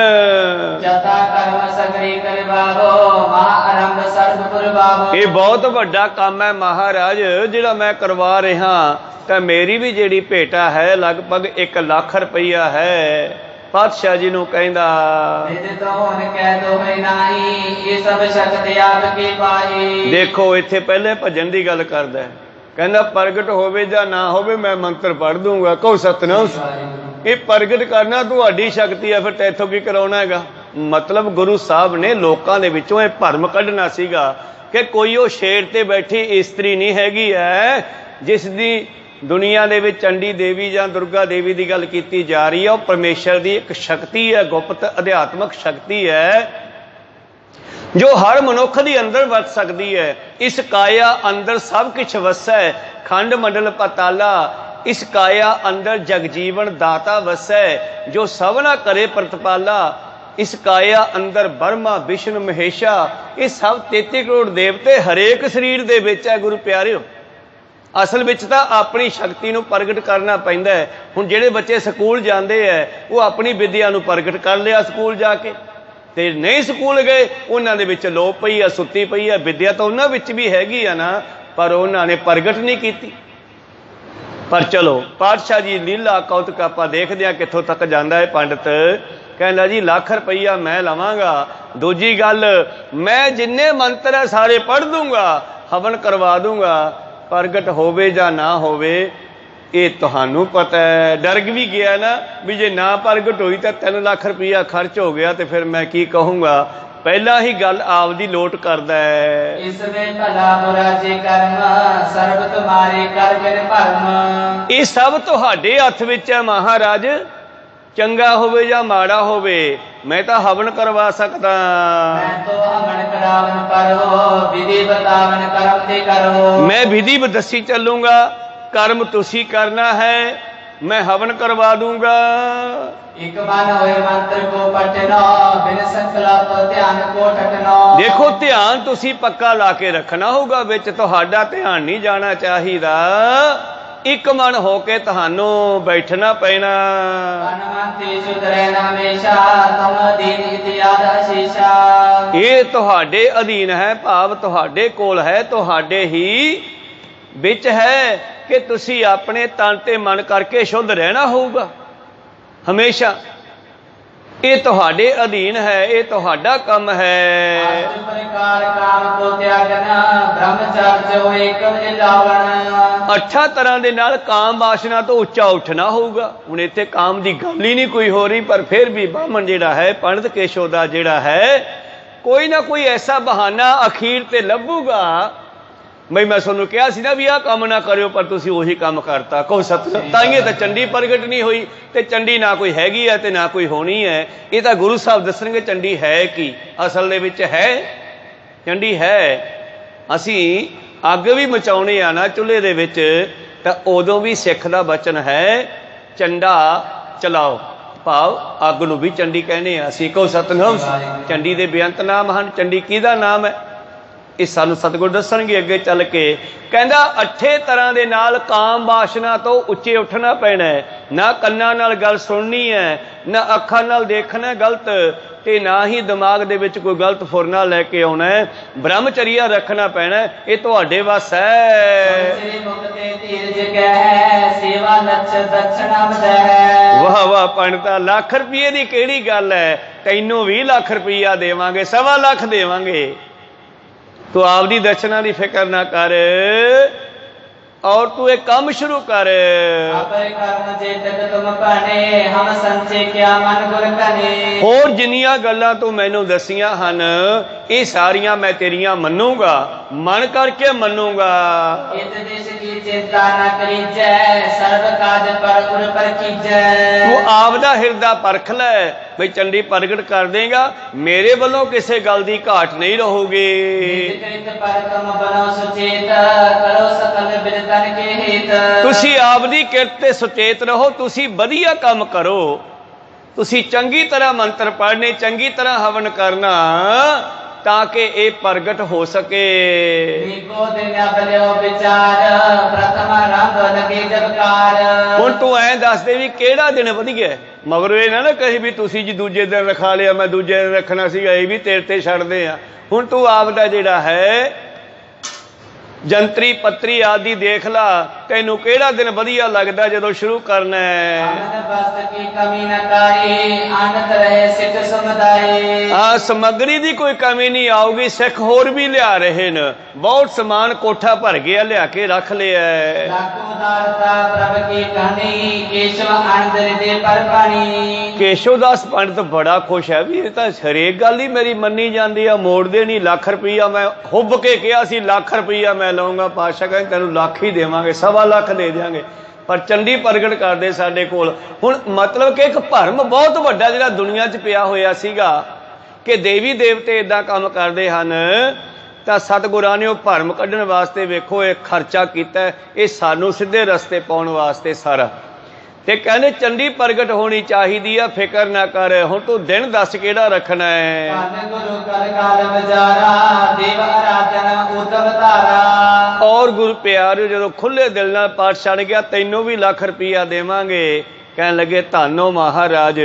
ਇਹ ਬਹੁਤ ਵੱਡਾ ਕੰਮ ਹੈ ਮਹਾਰਾਜ ਜਿਹੜਾ ਮੈਂ ਕਰਵਾ ਰਿਹਾ। ਤਾਂ ਮੇਰੀ ਵੀ ਜਿਹੜੀ ਭੇਟਾ ਹੈ ਲਗਭਗ 1 ਲੱਖ ਰੁਪਈਆ ਹੈ। ਪਾਤਸ਼ਾਹ ਜੀ ਨੂੰ ਕਹਿੰਦਾ ਦੇਖੋ ਇੱਥੇ ਪਹਿਲੇ ਭਜਨ ਦੀ ਗੱਲ ਕਰਦਾ, ਕਹਿੰਦਾ ਪ੍ਰਗਟ ਹੋਵੇ ਜਾਂ ਨਾ ਹੋਵੇ ਮੈਂ ਮੰਤਰ ਪੜ੍ਹ ਦੂੰਗਾ। ਕਹੋ ਸਤਿਨਾਮ। ਇਹ ਪ੍ਰਗਟ ਕਰਨਾ ਤੁਹਾਡੀ ਸ਼ਕਤੀ ਹੈ, ਫਿਰ ਤੈਥੋਂ ਕੀ ਕਰਾਉਣਾ ਹੈਗਾ। ਮਤਲਬ ਗੁਰੂ ਸਾਹਿਬ ਨੇ ਲੋਕਾਂ ਦੇ ਵਿੱਚੋਂ ਇਹ ਭਰਮ ਕੱਢਣਾ ਸੀਗਾ ਕਿ ਕੋਈ ਉਹ ਸ਼ੇਰ ਤੇ ਬੈਠੀ ਇਸਤਰੀ ਨਹੀਂ ਹੈਗੀ ਹੈ ਜਿਸ ਦੀ ਦੁਨੀਆ ਦੇ ਵਿੱਚ ਚੰਡੀ ਦੇਵੀ ਜਾਂ ਦੁਰਗਾ ਦੇਵੀ ਦੀ ਗੱਲ ਕੀਤੀ ਜਾ ਰਹੀ ਹੈ। ਉਹ ਪਰਮੇਸ਼ਰ ਦੀ ਇੱਕ ਸ਼ਕਤੀ ਹੈ, ਗੁਪਤ ਅਧਿਆਤਮਕ ਸ਼ਕਤੀ ਹੈ ਜੋ ਹਰ ਮਨੁੱਖ ਦੀ ਅੰਦਰ ਵਰਤ ਸਕਦੀ ਹੈ। ਇਸ ਕਾਇਆ ਅੰਦਰ ਸਭ ਕੁਛ ਵਸੈ, ਖੰਡ ਮੰਡਲ ਪਤਾਲਾ। ਇਸ ਕਾਇਆ ਅੰਦਰ ਜਗਜੀਵਨ ਦਾਤਾ ਵਸੈ, ਜੋ ਸਭਨਾ ਕਰੇ ਪ੍ਰਤਪਾਲਾ। ਇਸ ਕਾਇਆ ਅੰਦਰ ਬਰਮਾ ਵਿਸ਼ਨ ਮਹੇਸ਼ਾ। ਇਹ ਸਭ 33 ਕਰੋੜ ਦੇਵਤੇ ਹਰੇਕ ਸਰੀਰ ਦੇ ਵਿੱਚ ਹੈ। ਗੁਰੂ ਪਿਆਰਿਓ, ਅਸਲ ਵਿੱਚ ਤਾਂ ਆਪਣੀ ਸ਼ਕਤੀ ਨੂੰ ਪ੍ਰਗਟ ਕਰਨਾ ਪੈਂਦਾ ਹੈ। ਹੁਣ ਜਿਹੜੇ ਬੱਚੇ ਸਕੂਲ ਜਾਂਦੇ ਹੈ ਉਹ ਆਪਣੀ ਵਿਦਿਆ ਨੂੰ ਪ੍ਰਗਟ ਕਰ ਲਿਆ ਸਕੂਲ ਜਾ ਕੇ, ਤੇ ਨਹੀਂ ਸਕੂਲ ਗਏ ਉਹਨਾਂ ਦੇ ਵਿੱਚ ਲੋਪ ਪਈ ਆ, ਸੁੱਤੀ ਪਈ ਆ। ਵਿਦਿਆ ਤਾਂ ਉਹਨਾਂ ਵਿੱਚ ਵੀ ਹੈਗੀ ਆ ਨਾ, ਪਰ ਉਹਨਾਂ ਨੇ ਪ੍ਰਗਟ ਨਹੀਂ ਕੀਤੀ। ਪਰ ਚਲੋ ਪਾਤਸ਼ਾਹ ਜੀ ਲੀਲਾ ਕੌਤਕ ਆਪਾਂ ਦੇਖਦੇ ਹਾਂ ਕਿੱਥੋਂ ਤੱਕ ਜਾਂਦਾ ਹੈ। ਪੰਡਿਤ ਕਹਿੰਦਾ ਜੀ ਲੱਖ ਰੁਪਈਆ ਮੈਂ ਲਵਾਂਗਾ, ਦੂਜੀ ਗੱਲ ਮੈਂ ਜਿੰਨੇ ਮੰਤਰ ਹੈ ਸਾਰੇ ਪੜ੍ਹ ਦੂੰਗਾ, ਹਵਨ ਕਰਵਾ ਦੂੰਗਾ। ਪ੍ਰਗਟ ਹੋਵੇ ਜਾਂ ਨਾ ਹੋਵੇ ਇਹ ਤੁਹਾਨੂੰ ਪਤਾ ਹੈ। ਡਰਗ ਵੀ ਗਿਆ ਨਾ ਵੀ ਜੇ ਨਾ ਪ੍ਰਗਟ ਹੋਈ ਤਾਂ 3 ਲੱਖ ਰੁਪਈਆ ਖਰਚ ਹੋ ਗਿਆ ਤੇ ਫਿਰ ਮੈਂ ਕੀ ਕਹੂੰਗਾ। ਪਹਿਲਾਂ ਹੀ ਗੱਲ ਆਪਦੀ ਲੋਟ ਕਰਦਾ ਹੈ। ਇਸ ਵਿੱਚ ਭਲਾ ਬੁਰਾ ਜੇ ਕਰਮ ਸਰਬ ਤੁਮਾਰੇ ਕਰ ਬਿਨ ਭਰਮ। ਇਹ ਸਭ ਤੁਹਾਡੇ ਹੱਥ ਵਿੱਚ ਹੈ ਮਹਾਰਾਜ, ਚੰਗਾ ਹੋਵੇ ਜਾਂ ਮਾੜਾ ਹੋਵੇ। ਮੈਂ ਤਾਂ ਹਵਨ ਕਰਵਾ ਸਕਦਾ, ਮੈਂ ਵਿਧੀ ਦੱਸੀ ਚੱਲੂੰਗਾ, ਕਰਮ ਤੁਸੀਂ ਕਰਨਾ ਹੈ, ਮੈਂ ਹਵਨ ਕਰਵਾ ਦੂੰਗਾ। ਇੱਕ ਮਨ ਹੋਏ ਮੰਤਰ ਕੋ ਪਟਨਾ ਬਿਨ ਸੰਕਲਪ ਧਿਆਨ ਕੋ ਟਟਨਾ। ਦੇਖੋ ਧਿਆਨ ਤੁਸੀਂ ਪੱਕਾ ਲਾ ਕੇ ਰੱਖਣਾ ਹੋਊਗਾ, ਵਿੱਚ ਤੁਹਾਡਾ ਧਿਆਨ ਨਹੀਂ ਜਾਣਾ ਚਾਹੀਦਾ। ਇੱਕ ਮਨ ਹੋ ਕੇ ਤੁਹਾਨੂੰ ਬੈਠਣਾ ਪੈਣਾ। ਇਹ ਤੁਹਾਡੇ ਅਧੀਨ ਹੈ, ਭਾਵ ਤੁਹਾਡੇ ਕੋਲ ਹੈ, ਤੁਹਾਡੇ ਹੀ ਵਿੱਚ ਹੈ ਕਿ ਤੁਸੀਂ ਆਪਣੇ ਤਨ ਤੇ ਮਨ ਕਰਕੇ ਸ਼ੁੱਧ ਰਹਿਣਾ ਹੋਊਗਾ ਹਮੇਸ਼ਾ। ਇਹ ਤੁਹਾਡੇ ਅਧੀਨ ਹੈ, ਇਹ ਤੁਹਾਡਾ ਕੰਮ ਹੈ। ਅੱਠਾਂ ਤਰ੍ਹਾਂ ਦੇ ਨਾਲ ਕਾਮ ਵਾਸ਼ਨਾ ਤੋਂ ਉੱਚਾ ਉੱਠਣਾ ਹੋਊਗਾ। ਹੁਣ ਇੱਥੇ ਕਾਮ ਦੀ ਗੱਲ ਹੀ ਨਹੀਂ ਕੋਈ ਹੋ ਰਹੀ, ਪਰ ਫਿਰ ਵੀ ਬਾਹਮਣ ਜਿਹੜਾ ਹੈ, ਪੰਡਿਤ ਕੇਸ਼ੋ ਦਾ ਜਿਹੜਾ ਹੈ, ਕੋਈ ਨਾ ਕੋਈ ਐਸਾ ਬਹਾਨਾ ਅਖੀਰ ਤੇ ਲੱਭੂਗਾ। ਬਈ ਮੈਂ ਤੁਹਾਨੂੰ ਕਿਹਾ ਸੀ ਨਾ ਵੀ ਆਹ ਕੰਮ ਨਾ ਕਰਿਓ, ਪਰ ਤੁਸੀਂ ਉਹੀ ਕੰਮ ਕਰਤਾ। ਕਹੋ ਸਤਿ। ਤਾਂਹੀਏ ਤਾਂ ਚੰਡੀ ਪ੍ਰਗਟ ਨਹੀਂ ਹੋਈ, ਤੇ ਚੰਡੀ ਨਾ ਕੋਈ ਹੈਗੀ ਹੈ ਤੇ ਨਾ ਕੋਈ ਹੋਣੀ ਹੈ। ਇਹ ਤਾਂ ਗੁਰੂ ਸਾਹਿਬ ਦੱਸਣਗੇ ਚੰਡੀ ਹੈ ਕੀ। ਅਸਲ ਦੇ ਵਿੱਚ ਹੈ ਚੰਡੀ ਹੈ। ਅਸੀਂ ਅੱਗ ਵੀ ਮਚਾਉਣੀ ਆ ਨਾ ਚੁੱਲ੍ਹੇ ਦੇ ਵਿੱਚ, ਤਾਂ ਉਦੋਂ ਵੀ ਸਿੱਖ ਦਾ ਬਚਨ ਹੈ ਚੰਡਾ ਚਲਾਓ, ਭਾਵ ਅੱਗ ਨੂੰ ਵੀ ਚੰਡੀ ਕਹਿੰਦੇ ਆ ਅਸੀਂ। ਕਹੋ ਸਤਿਨਾਮ। ਚੰਡੀ ਦੇ ਬੇਅੰਤ ਨਾਮ ਹਨ। ਚੰਡੀ ਕਿਹਦਾ ਨਾਮ ਹੈ ਇਹ ਸਾਨੂੰ ਸਤਿਗੁਰ ਦੱਸਣਗੇ ਅੱਗੇ ਚੱਲ ਕੇ। ਕਹਿੰਦਾ 8 ਤਰ੍ਹਾਂ ਦੇ ਨਾਲ ਕਾਮ ਵਾਸ਼ਨਾ ਤੋਂ ਉੱਚੇ ਉੱਠਣਾ ਪੈਣਾ ਹੈ। ਨਾ ਕੰਨਾਂ ਨਾਲ ਗੱਲ ਸੁਣਨੀ ਹੈ, ਨਾ ਅੱਖਾਂ ਨਾਲ ਦੇਖਣਾ ਗਲਤ, ਤੇ ਨਾ ਹੀ ਦਿਮਾਗ ਦੇ ਵਿੱਚ ਕੋਈ ਗਲਤ ਫੁਰਨਾ ਲੈ ਕੇ ਆਉਣਾ ਹੈ। ਬ੍ਰਹਮਚਰੀਆ ਰੱਖਣਾ ਪੈਣਾ। ਇਹ ਤੁਹਾਡੇ ਵੱਸ ਹੈ। ਵਾਹ ਵਾਹ ਪੰਡਤਾ, ਲੱਖ ਰੁਪਈਏ ਦੀ ਕਿਹੜੀ ਗੱਲ ਹੈ, ਤੈਨੂੰ 20 ਲੱਖ ਰੁਪਈਆ ਦੇਵਾਂਗੇ, 1.25 ਲੱਖ ਦੇਵਾਂਗੇ। ਤੂੰ ਆਪਦੀ ਦਰਸ਼ਨਾਂ ਦੀ ਫਿਕਰ ਨਾ ਕਰ, ਔਰ ਤੂੰ ਇਹ ਕੰਮ ਸ਼ੁਰੂ ਕਰ। ਹੋਰ ਜਿੰਨੀਆਂ ਗੱਲਾਂ ਤੂੰ ਮੈਨੂੰ ਦੱਸੀਆਂ ਹਨ ਇਹ ਸਾਰੀਆਂ ਮੈਂ ਤੇਰੀਆਂ ਮੰਨੂਗਾ, ਮਨ ਕਰਕੇ ਮੰਨੂਗਾ। ਤੂੰ ਆਪਦਾ ਹਿਰਦਾ ਪਰਖ ਲੈ, ਬਈ ਚੰਡੀ ਪ੍ਰਗਟ ਕਰ ਦੇਗਾ, ਮੇਰੇ ਵੱਲੋਂ ਕਿਸੇ ਗੱਲ ਦੀ ਘਾਟ ਨਹੀਂ ਰਹੂਗੀ। ਤੁਸੀਂ ਆਪਦੀ ਕਿਰਤ ਤੇ ਸੁਚੇਤ ਰਹੋ, ਤੁਸੀਂ ਵਧੀਆ ਕੰਮ ਕਰੋ, ਤੁਸੀਂ ਚੰਗੀ ਤਰ੍ਹਾਂ ਮੰਤਰ ਪੜ੍ਹਨੇ, ਚੰਗੀ ਤਰ੍ਹਾਂ ਹਵਨ ਕਰਨਾ, ਤਾਂ ਕਿ ਇਹ ਪ੍ਰਗਟ ਹੋ ਸਕੇ। ਹੁਣ ਤੂੰ ਐਂ ਦੱਸ ਦੇ ਵੀ ਕਿਹੜਾ ਦਿਨ ਵਧੀਆ, ਮਗਰ ਇਹ ਨਾ ਕਹੀ ਵੀ ਤੁਸੀਂ ਜੀ ਦੂਜੇ ਦਿਨ ਰਖਾ ਲਿਆ, ਮੈਂ ਦੂਜੇ ਦਿਨ ਰੱਖਣਾ ਸੀਗਾ, ਇਹ ਵੀ ਤੇਰੇ ਤੇ ਛੱਡਦੇ ਆ। ਹੁਣ ਤੂੰ ਆਪ ਦਾ ਜਿਹੜਾ ਹੈ ਜੰਤਰੀ ਪੱਤਰੀ ਆਦਿ ਦੇਖ ਲਾ, ਤੈਨੂੰ ਕਿਹੜਾ ਦਿਨ ਵਧੀਆ ਲੱਗਦਾ ਜਦੋਂ ਸ਼ੁਰੂ ਕਰਨਾ ਹੈ। ਆ ਸਮੱਗਰੀ ਦੀ ਕੋਈ ਕਮੀ ਨਹੀਂ ਆਊਗੀ। ਸਿੱਖ ਹੋਰ ਵੀ ਲਿਆ ਰਹੇ ਨੇ, ਬਹੁਤ ਸਮਾਨ ਕੋਠਾ ਭਰ ਗਿਆ, ਲਿਆ ਕੇ ਰੱਖ ਲਿਆ। ਕੇਸ਼ਵਦਾਸ ਪੰਡਤ ਬੜਾ ਖੁਸ਼ ਹੈ ਵੀ ਇਹ ਤਾਂ ਹਰੇਕ ਗੱਲ ਹੀ ਮੇਰੀ ਮੰਨੀ ਜਾਂਦੀ ਆ, ਮੋੜਦੇ ਨਹੀਂ। ਲੱਖ ਰੁਪਈਆ ਮੈਂ ਹੁੱਬ ਕੇ ਕਿਹਾ ਸੀ, ਲੱਖ ਰੁਪਈਆ ਮੈਂ ਲਊਂਗਾ। ਪਾਤਸ਼ਾਹ ਕਹਿੰਦੇ ਤੈਨੂੰ ਲੱਖ ਹੀ ਦੇਵਾਂਗੇ, 1.25 ਲੱਖ ਦੇ ਦਿਆਂਗੇ। ਪਰ ਚੰਡੀ ਪ੍ਰਗਟ ਕਰਦੇ ਸਾਡੇ ਕੋਲ। ਹੁਣ ਮਤਲਬ ਕਿ ਇੱਕ ਭਰਮ ਬਹੁਤ ਵੱਡਾ ਜਿਹੜਾ ਦੁਨੀਆ 'ਚ ਪਿਆ ਹੋਇਆ ਸੀਗਾ ਕਿ ਦੇਵੀ ਦੇਵਤੇ ਇਦਾਂ ਕੰਮ ਕਰਦੇ ਹਨ, ਤਾਂ ਸਤਿਗੁਰਾਂ ਨੇ ਉਹ ਭਰਮ ਕੱਢਣ ਵਾਸਤੇ ਵੇਖੋ ਇਹ ਖਰਚਾ ਕੀਤਾ। ਇਹ ਸਾਨੂੰ ਸਿੱਧੇ ਰਸਤੇ ਪਾਉਣ ਵਾਸਤੇ ਸਾਰਾ। ਤੇ ਕਹਿੰਦੇ ਚੰਡੀ ਪ੍ਰਗਟ ਹੋਣੀ ਚਾਹੀਦੀ ਆ, ਫਿਕਰ ਨਾ ਕਰ। ਹੁਣ ਤੂੰ ਦਿਨ ਦੱਸ ਕਿਹੜਾ ਰੱਖਣਾ ਹੈ। ਔਰ ਗੁਰੂ ਪਿਆਰਿਓ ਜਦੋਂ ਖੁੱਲੇ ਦਿਲ ਨਾਲ ਪਾਤਸ਼ਾਹ ਨੇ ਕਿਹਾ ਤੈਨੂੰ ਵੀ ਲੱਖ ਰੁਪਈਆ ਦੇਵਾਂਗੇ, ਕਹਿਣ ਲੱਗੇ ਧੰਨੋ ਮਹਾਰਾਜ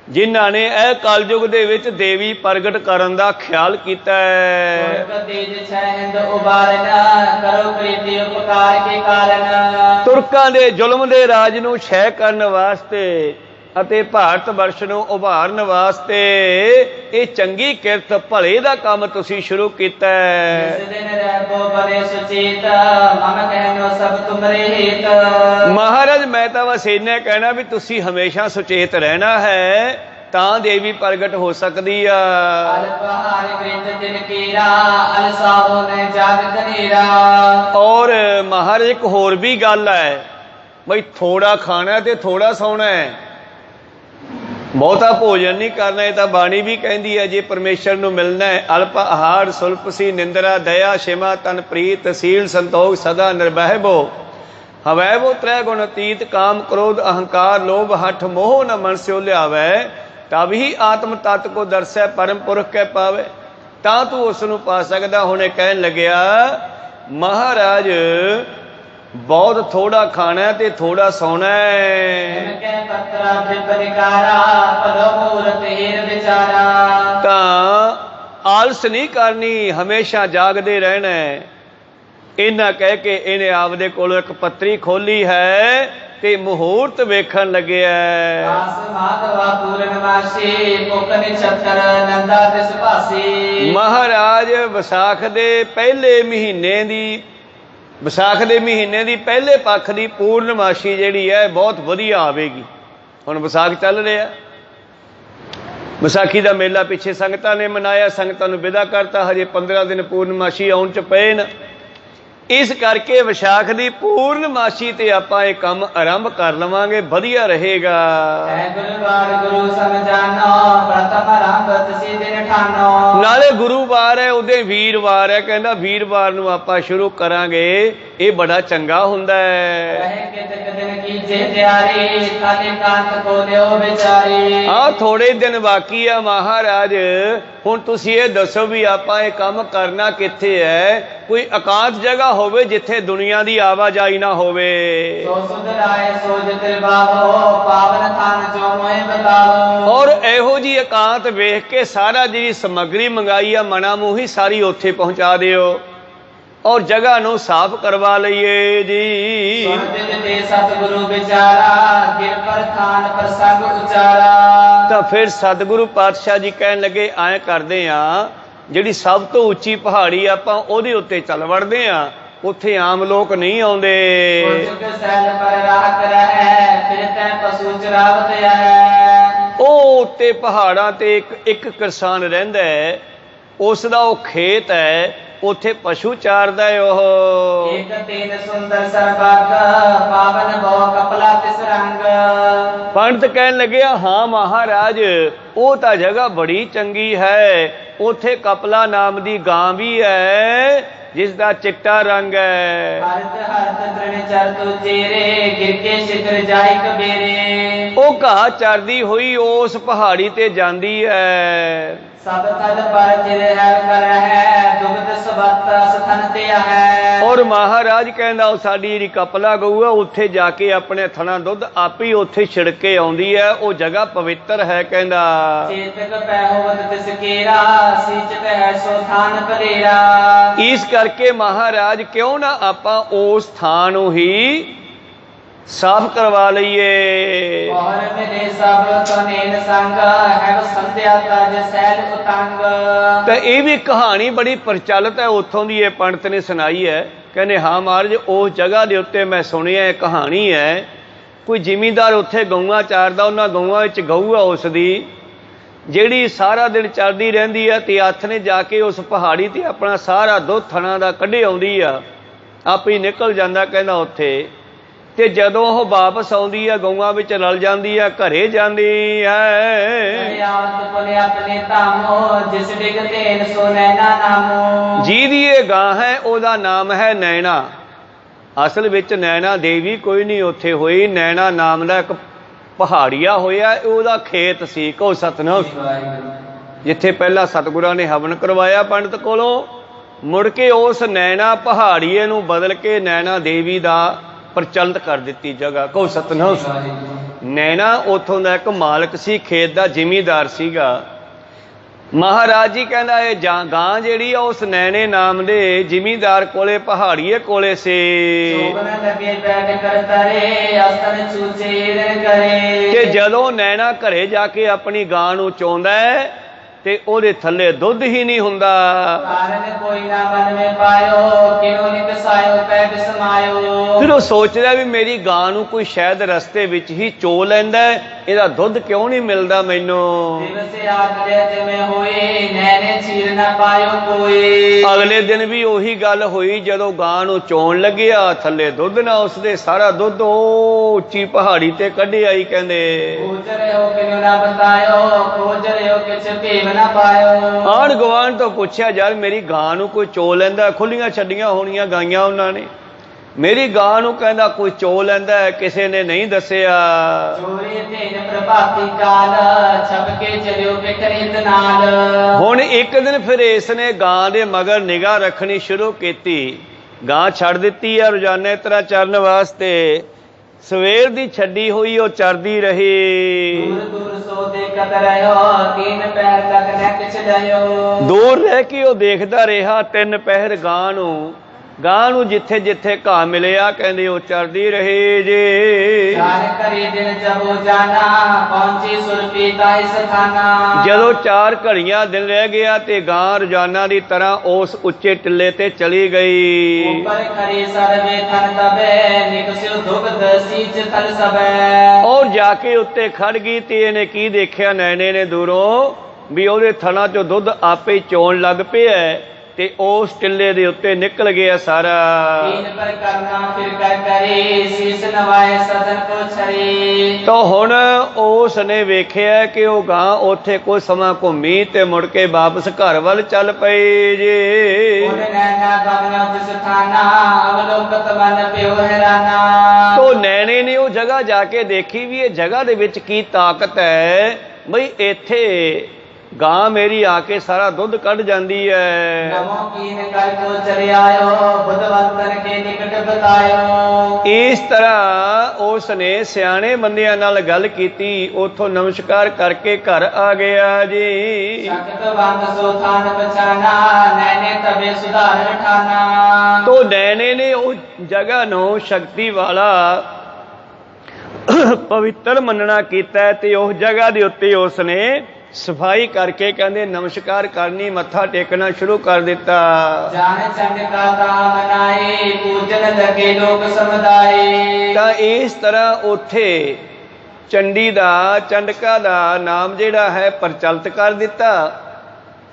ਜਿਨ੍ਹਾਂ ਨੇ ਇਹ ਕਲਯੁਗ ਦੇ ਵਿੱਚ ਦੇਵੀ ਪ੍ਰਗਟ ਕਰਨ ਦਾ ਖਿਆਲ ਕੀਤਾ ਹੈ। ਤੁਰਕਾਂ ਦੇ ਜ਼ੁਲਮ ਦੇ ਰਾਜ ਨੂੰ ਛੈ ਕਰਨ ਵਾਸਤੇ ਅਤੇ ਭਾਰਤ ਵਰਸ਼ ਨੂੰ ਉਭਾਰਨ ਵਾਸਤੇ ਇਹ ਚੰਗੀ ਕਿਰਤ ਭਲੇ ਦਾ ਕੰਮ ਤੁਸੀਂ ਸ਼ੁਰੂ ਕੀਤਾ ਹੈ। ਮਹਾਰਾਜ ਮੈਂ ਤਾਂ ਬਸ ਇੰਨਾ ਕਹਿਣਾ ਵੀ ਤੁਸੀਂ ਹਮੇਸ਼ਾ ਸੁਚੇਤ ਰਹਿਣਾ ਹੈ, ਤਾਂ ਦੇਵੀ ਪ੍ਰਗਟ ਹੋ ਸਕਦੀ ਆ। ਔਰ ਮਹਾਰਾਜ ਇੱਕ ਹੋਰ ਵੀ ਗੱਲ ਹੈ ਬਈ ਥੋੜਾ ਖਾਣਾ ਤੇ ਥੋੜਾ ਸੌਣਾ ਹੈ, ਬਹੁਤਾ ਭੋਜਨ ਨਹੀਂ ਕਰਨਾ। ਇਹ ਤਾਂ ਬਾਣੀ ਵੀ ਕਹਿੰਦੀ ਹੈ ਜੇ ਪਰਮੇਸ਼ਰ ਨੂੰ ਮਿਲਣਾ ਹੈ। ਅਲਪ ਆਹਾਰ ਸੁਲਪਸੀ ਨਿੰਦਰਾ ਦਇਆ ਸ਼ਿਮਾ ਤਨ ਪ੍ਰੀਤ ਸੀਲ ਸੰਤੋਖ ਸਦਾ ਨਿਰਭੈਬੋ ਹਵੈਬੋ ਤ੍ਰੈ ਗੁਣ ਅਤੀਤ ਕਾਮ ਕ੍ਰੋਧ ਅਹੰਕਾਰ ਲੋਭ ਹਠ ਮੋਹ ਨ ਮਨ ਸਿਓ ਲਿਆਵੈ ਤਬ ਹੀ ਆਤਮ ਤਤ ਕੋ ਦਰਸੈ ਪਰਮ ਪੁਰਖ ਕੈ ਪਾਵੇ, ਤਾਂ ਤੂੰ ਉਸ ਨੂੰ ਪਾ ਸਕਦਾ। ਹੁਣੇ ਕਹਿਣ ਲੱਗਿਆ ਮਹਾਰਾਜ ਬਹੁਤ ਥੋੜਾ ਖਾਣਾ ਤੇ ਥੋੜਾ ਸੌਣਾ ਹੈ, ਤਾਂ ਆਲਸ ਨਹੀਂ ਕਰਨੀ, ਹਮੇਸ਼ਾ ਜਾਗਦੇ ਰਹਿਣਾ। ਇਹਨਾਂ ਕਹਿ ਕੇ ਇਹਨੇ ਆਪਦੇ ਕੋਲੋਂ ਇੱਕ ਪੱਤਰੀ ਖੋਲੀ ਹੈ ਤੇ ਮੁਹੂਰਤ ਵੇਖਣ ਲੱਗਿਆ। ਮਹਾਰਾਜ ਵਿਸਾਖ ਦੇ ਪਹਿਲੇ ਮਹੀਨੇ ਦੀ ਪਹਿਲੇ ਪੱਖ ਦੀ ਪੂਰਨਮਾਸ਼ੀ ਜਿਹੜੀ ਹੈ ਬਹੁਤ ਵਧੀਆ ਆਵੇਗੀ। ਹੁਣ ਵਿਸਾਖ ਚੱਲ ਰਿਹਾ, ਵਿਸਾਖੀ ਦਾ ਮੇਲਾ ਪਿੱਛੇ ਸੰਗਤਾਂ ਨੇ ਮਨਾਇਆ, ਸੰਗਤਾਂ ਨੂੰ ਵਿਦਾ ਕਰਤਾ। ਹਜੇ 15 ਦਿਨ ਪੂਰਨਮਾਸ਼ੀ ਆਉਣ 'ਚ ਪਏ ਨੇ। ਇਸ ਕਰਕੇ ਵਿਸਾਖ ਦੀ ਪੂਰਨਮਾਸ਼ੀ ਤੇ ਆਪਾਂ ਇਹ ਕੰਮ ਆਰੰਭ ਕਰ ਲਵਾਂਗੇ, ਵਧੀਆ ਰਹੇਗਾ। ਨਾਲੇ ਗੁਰੂਵਾਰ ਹੈ, ਉਹਦੇ ਵੀਰਵਾਰ ਹੈ, ਕਹਿੰਦਾ ਵੀਰਵਾਰ ਨੂੰ ਆਪਾਂ ਸ਼ੁਰੂ ਕਰਾਂਗੇ। ਇਹ ਬੜਾ ਚੰਗਾ ਹੁੰਦਾ ਹੈ। ਆ ਥੋੜੇ ਦਿਨ ਬਾਕੀ ਆ ਮਹਾਰਾਜ। ਹੁਣ ਤੁਸੀਂ ਇਹ ਦੱਸੋ ਵੀ ਆਪਾਂ ਇਹ ਕੰਮ ਕਰਨਾ ਕਿੱਥੇ ਹੈ? ਕੋਈ ਇਕਾਂਤ ਜਗ੍ਹਾ ਹੋਵੇ ਜਿੱਥੇ ਦੁਨੀਆ ਦੀ ਆਵਾਜਾਈ ਨਾ ਹੋਵੇ। ਔਰ ਇਹੋ ਜੀ ਇਕਾਂਤ ਵੇਖ ਕੇ ਸਾਰਾ ਜਿਹੜੀ ਸਮੱਗਰੀ ਮੰਗਾਈ ਆ ਮਨਾ ਮੂੰਹੀ ਸਾਰੀ ਉੱਥੇ ਪਹੁੰਚਾ ਦਿਓ ਔਰ ਜਗ੍ਹਾ ਨੂੰ ਸਾਫ਼ ਕਰਵਾ ਲਈਏ ਜੀ। ਤਾਂ ਫਿਰ ਸਤਿਗੁਰੂ ਪਾਤਸ਼ਾਹ ਜੀ ਕਹਿਣ ਲੱਗੇ ਐਂ ਕਰਦੇ ਆ, ਜਿਹੜੀ ਸਭ ਤੋਂ ਉੱਚੀ ਪਹਾੜੀ ਆਪਾਂ ਉਹਦੇ ਉੱਤੇ ਚੱਲ ਵੜਦੇ ਆ। ਉੱਥੇ ਆਮ ਲੋਕ ਨਹੀਂ ਆਉਂਦੇ। ਉਹ ਉੱਤੇ ਪਹਾੜਾਂ ਤੇ ਇੱਕ ਕਿਸਾਨ ਰਹਿੰਦਾ ਹੈ, ਉਸ ਦਾ ਉਹ ਖੇਤ ਹੈ, ਉੱਥੇ ਪਸ਼ੂ ਚਾਰਦਾ ਹੈ। ਉਹ ਪੰਡਤ ਕਹਿਣ ਲੱਗਿਆ ਹਾਂ ਮਹਾਰਾਜ ਉਹ ਤਾਂ ਜਗ੍ਹਾ ਬੜੀ ਚੰਗੀ ਹੈ, ਉੱਥੇ ਕਪਲਾ ਨਾਮ ਦੀ ਗਾਂ ਵੀ ਹੈ ਜਿਸ ਦਾ ਚਿੱਟਾ ਰੰਗ ਹੈ। ਉਹ ਘਾਹ ਚਰਦੀ ਹੋਈ ਉਸ ਪਹਾੜੀ ਤੇ ਜਾਂਦੀ ਹੈ। ਔਰ महाराज कहता वो साडी जिहड़ी कपला गऊ है उत्थे जाके अपने थना दुध आप ही उत्थे छिड़के आउंदी है, वो जगह पवित्र है। कहता इस करके महाराज क्यों ना आपां उस थान ही साफ करवा लीए। तो ये भी कहानी बड़ी प्रचलित है उत्थों की, पंडित ने सुनाई है। कहने हाँ महाराज उस जगह के उत्ते मैं सुनिया कहानी है, कोई जिमींदार उत्थे गऊआं चारदा, उन्हां गऊआं विच गऊ है उसदी जिहड़ी सारा दिन चलदी रहिंदी है, ते हत्थ ने जाके उस पहाड़ी ते अपना सारा दुध थणा दा कढे आउंदी आ, आप ही निकल जांदा। कहंदा उत्थे ते जदों वो वापस आउंदी है गऊआं विच रल जांदी है, घरे जांदी है। जिहदी ये गां है ओदा नाम है नैना। असल विच नैना देवी कोई नहीं उत्थे होई, नैना नाम दा एक पहाड़िया होया, ओदा खेत सी को सतनाम, जिथे पहला सतगुरां ने हवन करवाया पंडित कोलों, मुड़ के उस नैना पहाड़िए नूं बदल के नैना देवी दा प्रचलित कर दी जगह को सतनाम। नैना उथों का एक मालक सी, खेत का जिमीदार सीगा। महाराज जी कहता है गां जिहड़ी आ उस नैने नाम दे जिमीदार कोले पहाड़िए कोले से ते जदों नैना घरे जाके अपनी गां नूं चोंदा है ते ओदे थल्ले दुध ही नहीं हुंदा। फिर वो सोचदा भी मेरी गां नूं कोई शायद रस्ते विच ही चो लैंदा है, इहदा दुध क्यों नहीं मिलदा मैनू। अगले दिन भी उही गल हुई, जदों गां नूं चोण लग्या थल्ले दुध ना उसदे, सारा दुध उच्ची पहाड़ी ते कढे आई। कहंदे आंढ गुआंढ तो पूछया यार मेरी गां नूं कोई चो लैंदा, खुलियां छड्डियां होणियां गाइयां उन्हां ने, मेरी गां नूं कहंदा कोई चो लैंदा है, किसी ने नहीं दस्सिया। हुण एक दिन फिर इसने गां दे मगर निगाह रखनी शुरू कीती, गां छड़ दित्ती है रोजाने तरह चरण वास्ते, सवेर दी छड्डी हुई वो चरदी रही। दूर रह के वो देखता रहा 3 पहर गां नूं जिथे जिथे घाह मिलिया कहंदे वो चरदी रही जे। जदों 4 घड़ियां दिन रह गया ते गां रोजाना की तरह उस उच्चे टिले ते चली गई। और जाके उत्ते खड़ गई ते इहने की देखिया, नैने ने दूरों भी ओहदे थना चों दुध आपे चोण लग पिया ते उस टिले दे उत्ते निकल गया सारा। तो हुण उसने वेखिया कि वह गां उत्थे कुछ समा घूमी ते मुड़ के वापस घर वल चल पई जे। तो नैने ने वो जगह जाके देखी भी ये जगह दे विच की ताकत है, बई इत्थे गां मेरी आके सारा दुध कढ़ जाती है। इस तरह उसने सियाने बंदियां नाल गल कीती, उथों नमस्कार करके घर आ गया जी। तो नैने ने उस जगह नूं शक्ति वाला पवित्र मनना कीता ते उस जगह दे उत्ते उसने सफाई करके कहंदे नमस्कार करनी, मत्था टेकना शुरू कर दिता। तां इस तरह उत्थे चंडी दा चंडका दा नाम जिहड़ा है प्रचलित कर दिता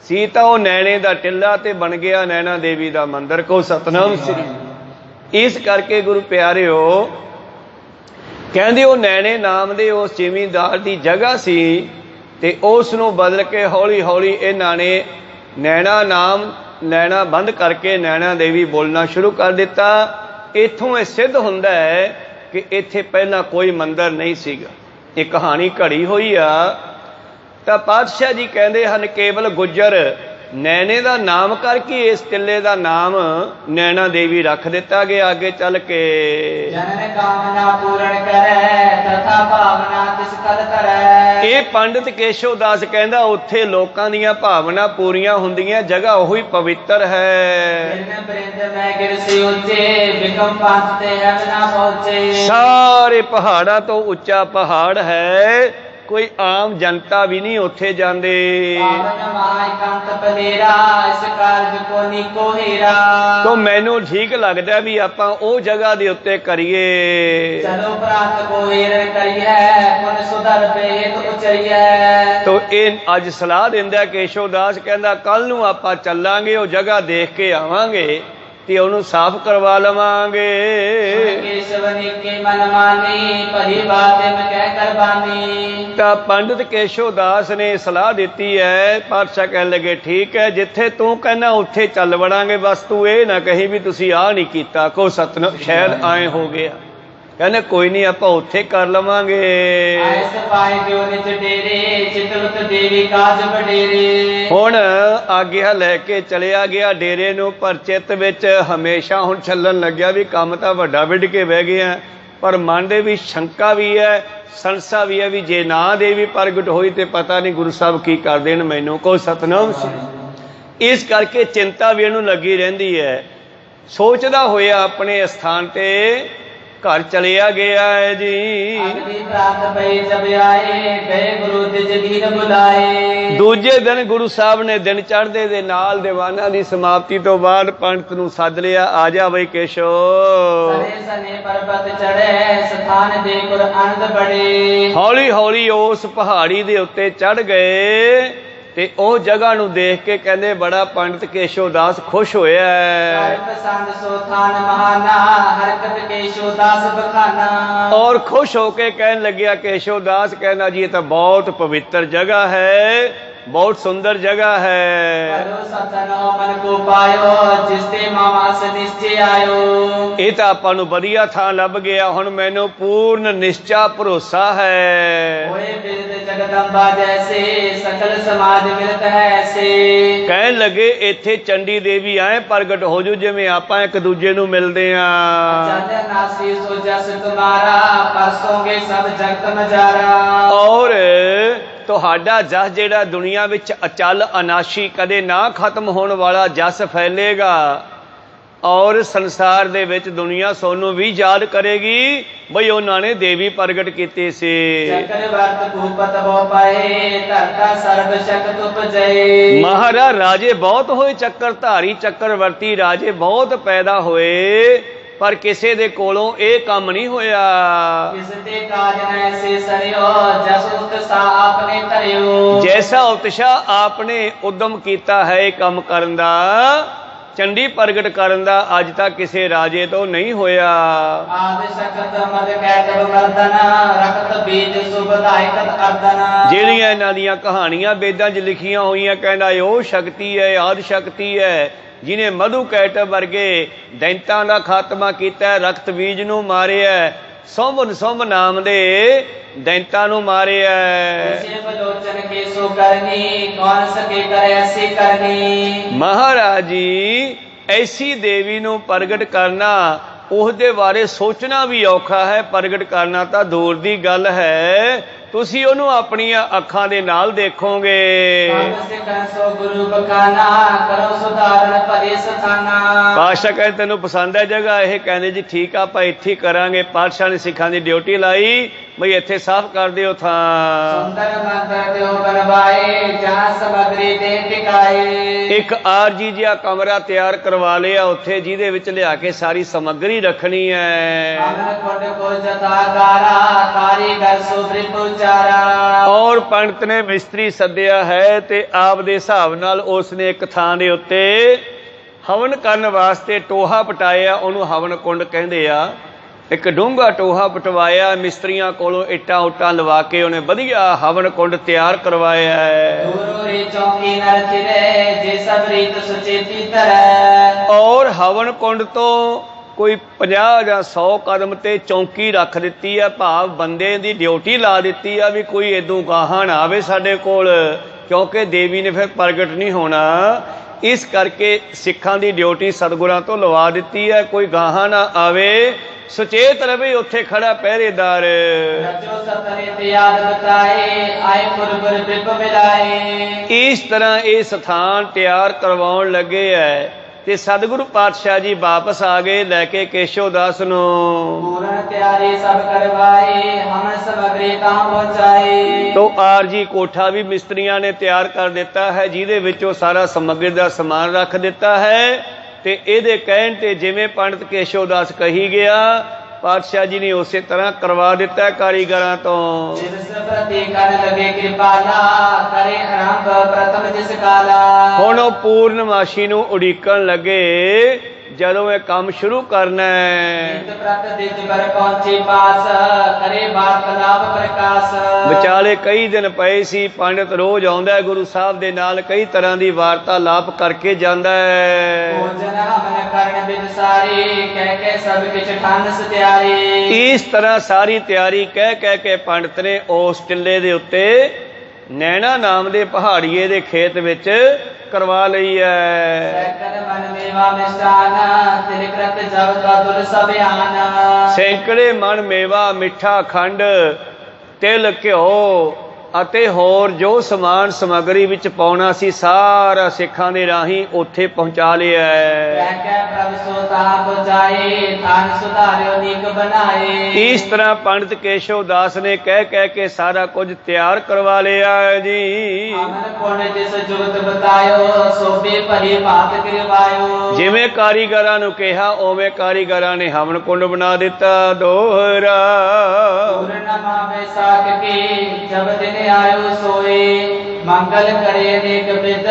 सी। तां ओह नैणे दा टिल्ला ते बन गया नैना देवी दा मंदिर को सतनाम श्री। इस करके गुरु प्यारिओ कहंदे ओह नैणे नाम दे उस जिमींदार दी जगह सी ते उस नूं बदल के हौली हौली इन्हां ने नैना नाम नैना बंद करके नैना देवी बोलना शुरू कर दिता। इत्थों यह सिद्ध हुंदा है कि इत्थे पहला कोई मंदिर नहीं सीगा। ये कहानी घड़ी हुई आ। तां पातशाह जी कहंदे हन केवल गुज्जर नैने का नाम करके इस टिले का नाम नैना देवी रख दिता गया। आगे चल के जनन कामना पूर्ण करे तथा भावना तिस कल करे। ये पंडित केशव दास कहंदा उत्थे लोकां दीयां भावना पूरीਆਂ ਹੁੰਦੀਆਂ, जगह ਉਹੀ पवित्र है। सारे पहाड़ा तो उच्चा पहाड़ है, कोई आम जनता भी नहीं उत्थे जांदे। तो मैनू ठीक लगता भी आपां ओ जगह दे उत्ते करिए। तो ये अज सलाह दिंदा केशव दास, कहंदा कल नूं आपां चलांगे, ओ जगह देख के आवांगे ते ਉਹਨੂੰ ਸਾਫ਼ ਕਰਵਾ ਲਵਾਂਗੇ। ਤਾਂ ਪੰਡਿਤ ਕੇਸ਼ਵ ਦਾਸ ਨੇ ਸਲਾਹ ਦਿੱਤੀ ਹੈ। ਪਾਤਸ਼ਾਹ ਕਹਿਣ ਲੱਗੇ ਠੀਕ ਹੈ, ਜਿੱਥੇ ਤੂੰ ਕਹਿੰਦਾ ਉੱਥੇ ਚੱਲ ਵੜਾਂਗੇ, ਬਸ ਤੂੰ ਇਹ ਨਾ ਕਹੀ ਵੀ ਤੁਸੀਂ ਆਹ ਨਹੀਂ ਕੀਤਾ, ਕੋ ਸਤਨ ਸ਼ਾਇਦ ਆਏ ਹੋ ਗਿਆ। कहने कोई नहीं आप उत्थे कर लवांगे। हुण आग्या लैके चलिया गया डेरे नूं, पर चित विच हमेशा हुण छल्लण लग्या भी काम तां वड्डा विढ़ के बह गया, पर मन दे भी शंका भी है, संसा भी है भी जे ना देवी प्रगट होई ते पता नहीं गुरु साहब की कर देण मैनूं, कोई सतनाम सी। इस करके चिंता भी इहनूं लगी रहिंदी है। सोचदा होया अपने स्थान ते घर चलिया गया है जी। दूजे दिन गुरु साहब ने दिन चढ़दे दे नाल दीवाना दी समाप्ति तो बाद पंडित नूं सद लिया, आ जा बई केशव। हौली हौली उस पहाड़ी दे उत्ते चढ़ गए ते ਉਹ जगह नूं देख के कहंदे बड़ा पंडित केशव दास खुश होया है। और खुश होके कहन लग्या केशव दास, कहना जी ये तो बहुत पवित्र जगह है, बहुत सुंदर जगह है। ये तो आपां नूं वधिया थां लभ गया, हुण मैनूं पूर्ण निश्चा भरोसा है। जगदम्बा जैसे सकल समाज मिलत है ऐसे। कहन लगे इत्थे चंडी देवी आए प्रगट हो जू जिवें आपां एक दूजे नूं मिलदे आं। और तुहाडा जस जिहड़ा दुनिया विच अचल अनाशी कदे ना खत्म होने वाला जस फैलेगा, और संसार दे विच दुनिया सोनू भी याद करेगी बई उन्होंने देवी प्रगट की सी। महाराज राजे बहुत होए चक्रधारी, चक्रवर्ती राजे बहुत पैदा होए, पर किसी दे कोलों ये काम नहीं होया। जैसा उत्साह आपने उद्यम किया है काम करन दा, चंडी प्रगट करन दा, अज तक किसी राजे तो नहीं होया। ਜਿਹੜੀਆਂ ਇਹਨਾਂ ਦੀਆਂ कहानियां वेदां 'ਚ लिखियां होईयां, कहना ਉਹ शक्ति है, आदि शक्ति है जिन्हें मधु कैटव वर्गे दैंतां दा खात्मा कीता, रक्त बीज नूं मारिया, सौंभ सौंभ नाम दे दैंतां नूं मारिया। महाराज जी ऐसी देवी नूं प्रगट करना, उसदे बारे सोचना भी औखा है, प्रगट करना तो दूर दी गल है। तुसी ओनू अपनिया अखां दे नाल देखोगे। पातशाह कहते तेनू पसंद है जगह यह, कहते जी ठीक आ आपां इत्थे करांगे। पातशाह ने सिखां दी ड्यूटी लाई बई इत्थे साफ कर दिओ थां। एक आरजी जिहा कमरा तैयार करवा लिया उत्थे, जिहदे विच लिया के सारी समग्री रखनी है। और पंडित ने मिस्त्री सद्या है ते आप दे हिसाब नाल उसने एक थां दे उत्ते हवन करन वास्ते टोहा पटाया, उहनूं हवन कुंड कहंदे आ। एक डूंगा टोहा पटवाया, मिस्त्रियां कोलों इट्टां उट्टां लवा के उन्हें वधिया हवन कुंड तैयार करवाया है। और हवन कुंड तो कोई 50 या 100 कदम ते चौंकी रख दी है, भाव बंदे दी ड्यूटी ला दी है भी कोई इदों गाहां ना आवे साडे कोल क्योंकि देवी ने फिर प्रगट नहीं होना। इस करके सिखां दी ड्यूटी सतगुरां तो लवा दिती है, कोई गाहां ना आवे, सुचेत रवे उत्थे खड़ा पहरेदार। इस तरह ये स्थान तैयार करवाउण लगे है ते सतगुरु पातशाह जी वापस आ गए लैके केशव दास नूं। पूर्ण तैयारी सब करवाई, हम समग्री कहां पहुंचाई। तो आरजी कोठा भी मिस्त्रियां ने तैयार कर दिता है, जिहदे विचों सारा समग्री दा समान रख दिता है। ते इहदे कहण ते जिवें पंडित केशव दास कही गया, पातशाह जी ने उसे तरह करवा दिता है कारीगरां तो। हुण ओह पूर्णमाशी नूं उड़ीकण लगे ਜਦੋਂ ਇਹ ਕੰਮ ਸ਼ੁਰੂ ਕਰਨਾ ਹੈ। ਵਿਚਾਲੇ ਕਈ ਦਿਨ ਪਏ ਸੀ, ਪੰਡਿਤ ਰੋਜ਼ ਆਉਂਦਾ ਹੈ ਗੁਰੂ ਸਾਹਿਬ ਦੇ ਨਾਲ, ਕਈ ਤਰ੍ਹਾਂ ਦੀ ਵਾਰਤਾਲਾਪ ਕਰਕੇ ਜਾਂਦਾ ਹੈ। ਇਸ ਤਰ੍ਹਾਂ ਸਾਰੀ ਤਿਆਰੀ ਕਹਿ ਕੇ ਪੰਡਿਤ ਨੇ ਉਸ ਟਿੱਲੇ ਦੇ ਉੱਤੇ ਨੈਣਾ ਨਾਮ ਦੇ ਪਹਾੜੀਏ ਦੇ ਖੇਤ ਵਿੱਚ ਕਰਵਾ ਲਈ ਹੈ। ਸੈਂਕੜੇ ਮਣ ਮੇਵਾ, ਮਿੱਠਾ ਖੰਡ, ਤਿਲ, ਘਿਓ ਅਤੇ ਹੋਰ ਜੋ ਸਮਾਨ ਸਮੱਗਰੀ ਵਿੱਚ ਪਾਉਣਾ ਸੀ, ਸਾਰਾ ਸਿੱਖਾਂ ਦੇ ਰਾਹੀਂ ਉੱਥੇ ਪਹੁੰਚਾ ਲਿਆ ਹੈ। ਇਸ ਤਰ੍ਹਾਂ ਪੰਡਿਤ ਕੇਸ਼ਵ ਦਾਸ ਨੇ ਕਹਿ ਕੇ ਸਾਰਾ ਕੁਝ ਤਿਆਰ ਕਰਵਾ ਲਿਆ ਹੈ ਜੀ। ਜਿਵੇਂ ਕਾਰੀਗਰਾਂ ਨੂੰ ਕਿਹਾ ਉਵੇਂ ਕਾਰੀਗਰਾਂ ਨੇ ਹਵਨ ਕੁੰਡ ਬਣਾ ਦਿੱਤਾ ਦੋਹਰਾ। आयो सोए मंगल करे अनेक बिद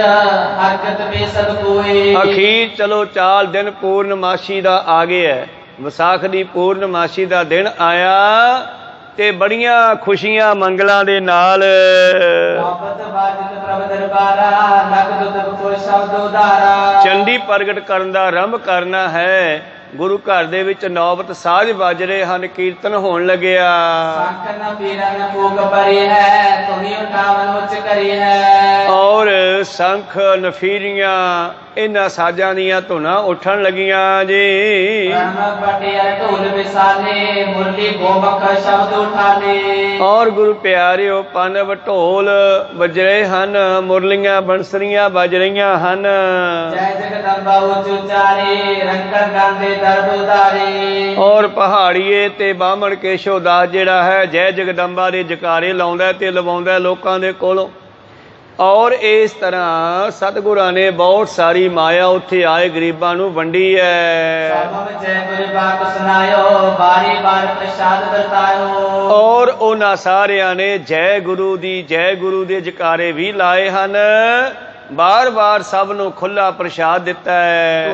हरकत में सब कोई। अखीर चलो चाल दिन पूर्णमाशी दा आ गया है, विसाख दी पूर्णमाशी दा दिन आया ते बड़ियां खुशियां मंगलां दे नाल चंडी प्रगट करन दा आरंभ करना है। गुरु घर दे विच नौबत साज बज रहे हैं, कीर्तन होण लग्या। और शंख नफीरियां इन्हां साजां दीयां धुनां उठण लगियां जी। और गुरु प्यारिओ पनव ढोल बज रहे हन, मुरलियां बंसरियां बज रहियां हन। और पहाड़िए ते बामण केशव दास जिहड़ा है जय जगदम्बा दे जकारे लाउंदा ते लवाउंदा लोकां दे कोलों। और इस तरह सतगुरां ने बहुत सारी माया उत्थे आए गरीबां नूं वंडी है। और उन्हां सारियां ने जय गुरु दे जकारे भी लाए हन। बार बार सब नूं खुला प्रसाद दिता है।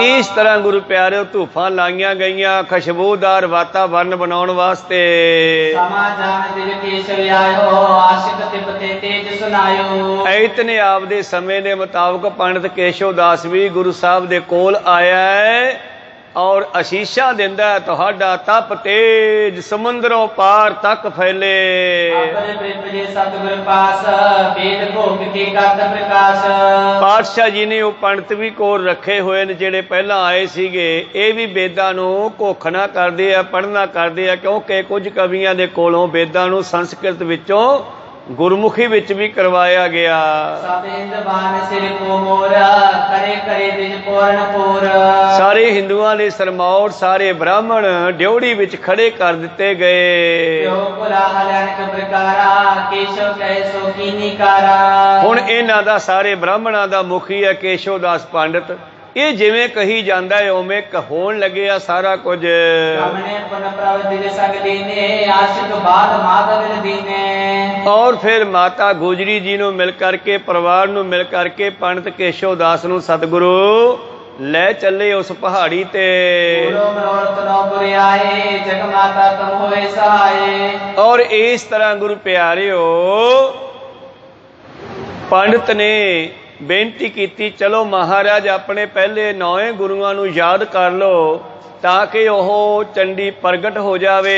इस तरह गुरु प्यारे धूफां लाइयां गईयां खुशबूदार वातावरण बनाउण वास्ते। इतने आपदे समय दे मुताबिक पंडित केशव दास भी गुरु साहब दे कोल आया है और आशीषां दिंदा है, तुहाडा तप तेज समुंदरों पार तक फैले। पातशाह जी ने वो पंडित भी कोल रखे हुए ने जेड़े पहला आए सीगे। ये भी वेदां नूं घोखना करदे आ, पढ़ना करदे आ, क्योंकि कुछ कवियां दे कोलों वेदां नूं संस्कृत विचों गुरमुखी विच भी करवाया गया। सारे हिंदुआं दे सरमौर सारे ब्राह्मण ड्योड़ी विच खड़े कर दिते गए। हुण इन्हां दा सारे ब्राह्मणां दा मुखी है केशव दास पंडित। ये जिवें कही जाता है उवें होण लगे आ सारा कुछ। और फिर माता गुजरी जी नूं मिल करके परिवार नूं मिल करके पंडित केशव दास नूं सतगुरु ले चले उस पहाड़ी ते। और इस तरह गुरु प्यारिओ पंडित ने ਬੇਨਤੀ ਕੀਤੀ, ਚਲੋ ਮਹਾਰਾਜ ਆਪਣੇ ਪਹਿਲੇ 9 ਗੁਰੂਆਂ ਨੂੰ ਯਾਦ ਕਰ ਲਓ ਤਾਂ ਕਿ ਉਹ ਚੰਡੀ ਪ੍ਰਗਟ ਹੋ ਜਾਵੇ।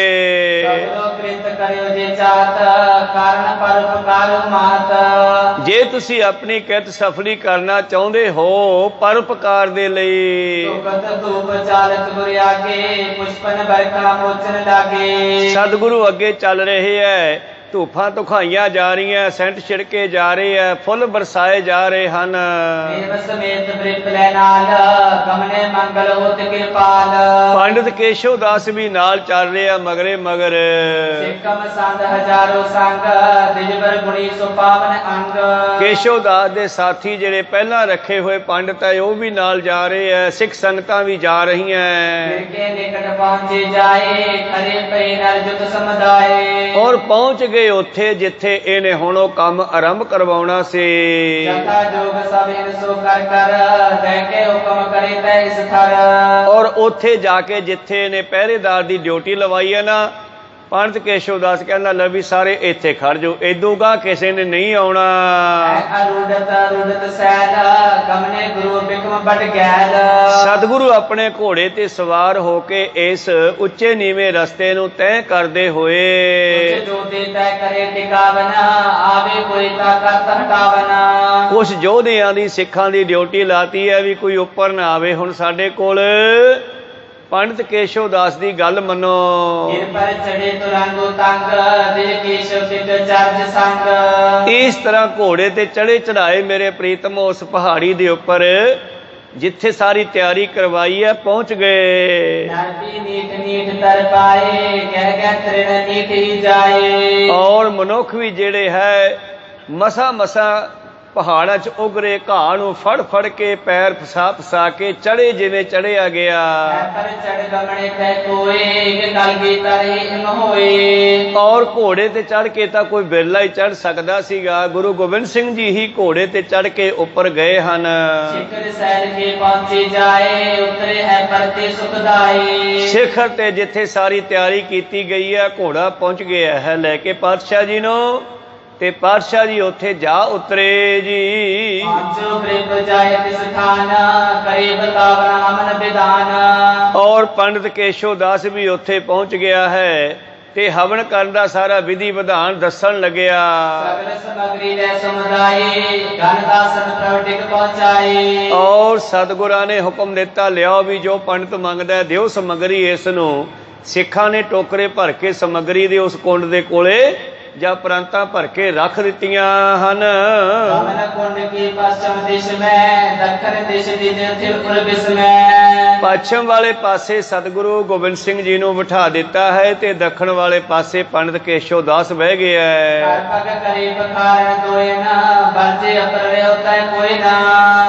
ਜੇ ਤੁਸੀਂ ਆਪਣੀ ਕਿਰਤ ਸਫਲੀ ਕਰਨਾ ਚਾਹੁੰਦੇ ਹੋ ਪਰਉਪਕਾਰ ਦੇ ਲਈ, ਸਤਿਗੁਰੂ ਅੱਗੇ ਚੱਲ ਰਹੇ ਹੈ, ਧੂਫਾਂ ਧੁਖਾਈਆਂ ਜਾ ਰਹੀਆਂ, ਸੈਂਟ ਛਿੜਕੇ ਜਾ ਰਹੇ ਹੈ, ਫੁੱਲ ਬਰਸਾਏ ਜਾ ਰਹੇ ਹਨ। ਪੰਡਿਤ ਕੇਸ਼ਵ ਦਾਸ ਵੀ ਨਾਲ ਚੱਲ ਰਹੇ ਆ ਮਗਰੇ ਮਗਰ। ਕੇਸ਼ਵ ਦਾਸ ਦੇ ਸਾਥੀ ਜਿਹੜੇ ਪਹਿਲਾਂ ਰੱਖੇ ਹੋਏ ਪੰਡਿਤ ਹੈ ਉਹ ਵੀ ਨਾਲ ਜਾ ਰਹੇ ਹੈ, ਸਿੱਖ ਸੰਗਤਾਂ ਵੀ ਜਾ ਰਹੀਆਂ। ਔਰ ਪਹੁੰਚ ਗਏ ਉੱਥੇ ਜਿੱਥੇ ਇਹਨੇ ਹੁਣ ਉਹ ਕੰਮ ਆਰੰਭ ਕਰਵਾਉਣਾ ਸੀ। ਔਰ ਉੱਥੇ ਜਾ ਕੇ ਜਿੱਥੇ ਇਹਨੇ ਪਹਿਰੇਦਾਰ ਦੀ ਡਿਊਟੀ ਲਵਾਈ ਹੈ ਨਾ, ਪੰਡਿਤ ਕੇਸ਼ਵ ਦਾਸ ਕਹਿੰਦਾ ਲੈ ਵੀ ਸਾਰੇ ਇੱਥੇ ਖੜ ਜਾਓ, ਏਦੋਂ ਗਾਂਹ ਕਿਸੇ ਨੇ ਨਹੀਂ ਆਉਣਾ। ਸਤਿਗੁਰੂ ਆਪਣੇ ਘੋੜੇ ਤੇ ਸਵਾਰ ਹੋ ਕੇ ਇਸ ਉੱਚੇ ਨੀਵੇਂ ਰਸਤੇ ਨੂੰ ਤੈਅ ਕਰਦੇ ਹੋਏ ਕੁਛ ਯੋਧਿਆਂ ਦੀ ਸਿੱਖਾਂ ਦੀ ਡਿਊਟੀ ਲਾਤੀ ਹੈ ਵੀ ਕੋਈ ਉੱਪਰ ਨਾ ਆਵੇ ਹੁਣ ਸਾਡੇ ਕੋਲ। ਪੰਡਿਤ ਕੇਸ਼ਵ ਦਾਸ ਦੀ ਗੱਲ ਮੰਨੋ। ਇਸ ਤਰ੍ਹਾਂ ਘੋੜੇ ਤੇ ਚੜੇ ਚੜਾਏ ਮੇਰੇ ਪ੍ਰੀਤਮ ਉਸ ਪਹਾੜੀ ਦੇ ਉੱਪਰ ਜਿੱਥੇ ਸਾਰੀ ਤਿਆਰੀ ਕਰਵਾਈ ਹੈ ਪਹੁੰਚ ਗਏ। ਔਰ ਮਨੁੱਖ ਵੀ ਜਿਹੜੇ ਹੈ ਮਸਾ ਮਸਾ ਪਹਾੜਾਂ 'ਚ ਉਗਰੇ ਘਾਹ ਨੂੰ ਫੜ ਫੜ ਕੇ ਪੈਰ ਫਸਾ ਫਸਾ ਕੇ ਚੜੇ ਜਿਵੇਂ ਚੜਿਆ ਗਿਆ। ਔਰ ਘੋੜੇ ਤੇ ਚੜ ਕੇ ਤਾਂ ਕੋਈ ਬਿਰਲਾ ਹੀ ਚੜ ਸਕਦਾ ਸੀਗਾ, ਗੁਰੂ ਗੋਬਿੰਦ ਸਿੰਘ ਜੀ ਹੀ ਘੋੜੇ ਤੇ ਚੜ ਕੇ ਉੱਪਰ ਗਏ ਹਨ। ਸਿਖਰ ਤੇ ਜਿੱਥੇ ਸਾਰੀ ਤਿਆਰੀ ਕੀਤੀ ਗਈ ਹੈ ਘੋੜਾ ਪਹੁੰਚ ਗਿਆ ਹੈ ਲੈ ਕੇ ਪਾਤਸ਼ਾਹ ਜੀ ਨੂੰ, ਤੇ ਪਾਤਸ਼ਾਹ ਜੀ ਉੱਥੇ ਜਾ ਉਤਰੇ ਜੀ। ਔਰ ਪੰਡਿਤ ਕੇਸ਼ਵ ਦਾਸ ਵੀ ਉੱਥੇ ਪਹੁੰਚ ਗਿਆ ਹੈ ਤੇ ਹਵਨ ਕਰਨ ਦਾ ਸਾਰਾ ਵਿਧੀ ਵਿਧਾਨ ਦੱਸਣ ਲੱਗਿਆ। ਔਰ ਸਤਿਗੁਰਾਂ ਨੇ ਹੁਕਮ ਦਿੱਤਾ ਲਿਆਓ ਵੀ ਜੋ ਪੰਡਿਤ ਮੰਗਦਾ ਦਿਓ ਸਮੱਗਰੀ ਇਸ ਨੂੰ। ਸਿੱਖਾਂ ਨੇ ਟੋਕਰੇ ਭਰ ਕੇ ਸਮੱਗਰੀ ਦੇ ਉਸ ਕੁੰਡ ਦੇ ਕੋਲੇ ਜਾਂ ਪ੍ਰਾਂਤਾਂ ਭਰ ਕੇ ਰੱਖ ਦਿੱਤੀਆਂ ਹਨ। ਪੱਛਮ ਵਾਲੇ ਪਾਸੇ ਸਤਿਗੁਰੂ ਗੋਬਿੰਦ ਸਿੰਘ ਜੀ ਨੂੰ ਬਿਠਾ ਦਿੱਤਾ ਹੈ ਤੇ ਦੱਖਣ ਵਾਲੇ ਪਾਸੇ ਪੰਡਿਤ ਕੇਸ਼ਵ ਦਾਸ ਬਹਿ ਗਿਆ ਹੈ।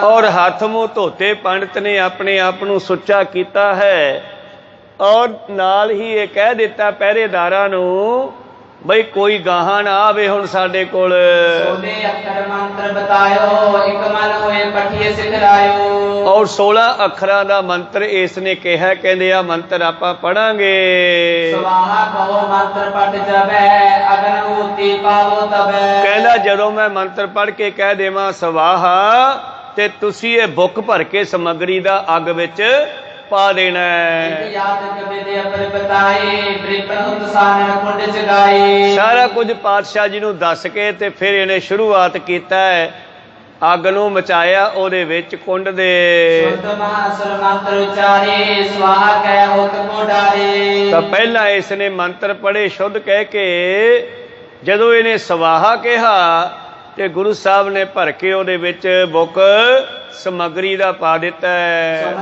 ਔਰ ਹੱਥ ਮੂੰਹ ਧੋਤੇ ਪੰਡਿਤ ਨੇ ਆਪਣੇ ਆਪ ਨੂੰ ਸੁੱਚਾ ਕੀਤਾ ਹੈ ਔਰ ਨਾਲ ਹੀ ਇਹ ਕਹਿ ਦਿੱਤਾ ਪਹਿਰੇਦਾਰਾਂ ਨੂੰ ਬਈ ਕੋਈ ਗਾਹਾਂ ਨਾ ਆਵੇ ਹੁਣ ਸਾਡੇ ਕੋਲ। ਔਰ 16 ਅੱਖਰਾਂ ਦਾ ਮੰਤਰ ਇਸ ਨੇ ਕਿਹਾ, ਕਹਿੰਦੇ ਆ ਮੰਤਰ ਆਪਾਂ ਪੜਾਂਗੇ। ਕਹਿੰਦਾ ਜਦੋਂ ਮੈਂ ਮੰਤਰ ਪੜ੍ਹ ਕੇ ਕਹਿ ਦੇਵਾਂ ਸਵਾਹਾ ਤੇ ਤੁਸੀਂ ਇਹ ਬੁੱਕ ਭਰ ਕੇ ਸਮੱਗਰੀ ਦਾ ਅੱਗ ਵਿੱਚ ਪਾ ਦੇਣਾ। ਸਾਰਾ ਕੁਝ ਪਾਤਸ਼ਾਹ ਜੀ ਨੂੰ ਦੱਸ ਕੇ ਤੇ ਫਿਰ ਇਹਨੇ ਸ਼ੁਰੂਆਤ ਕੀਤਾ ਹੈ। ਅੱਗ ਨੂੰ ਮਚਾਇਆ ਉਹਦੇ ਵਿੱਚ ਕੁੰਡ ਦੇ। ਤਾਂ ਪਹਿਲਾਂ ਇਸ ਨੇ ਮੰਤਰ ਪੜ੍ਹੇ ਸ਼ੁੱਧ ਕਹਿ ਕੇ, ਜਦੋਂ ਇਹਨੇ ਸਵਾਹਾ ਕਿਹਾ ਤੇ ਗੁਰੂ ਸਾਹਿਬ ਨੇ ਭਰ ਕੇ ਉਹਦੇ ਵਿੱਚ ਬੁੱਕ ਸਮੱਗਰੀ ਦਾ ਪਾ ਦਿੱਤਾ ਹੈ।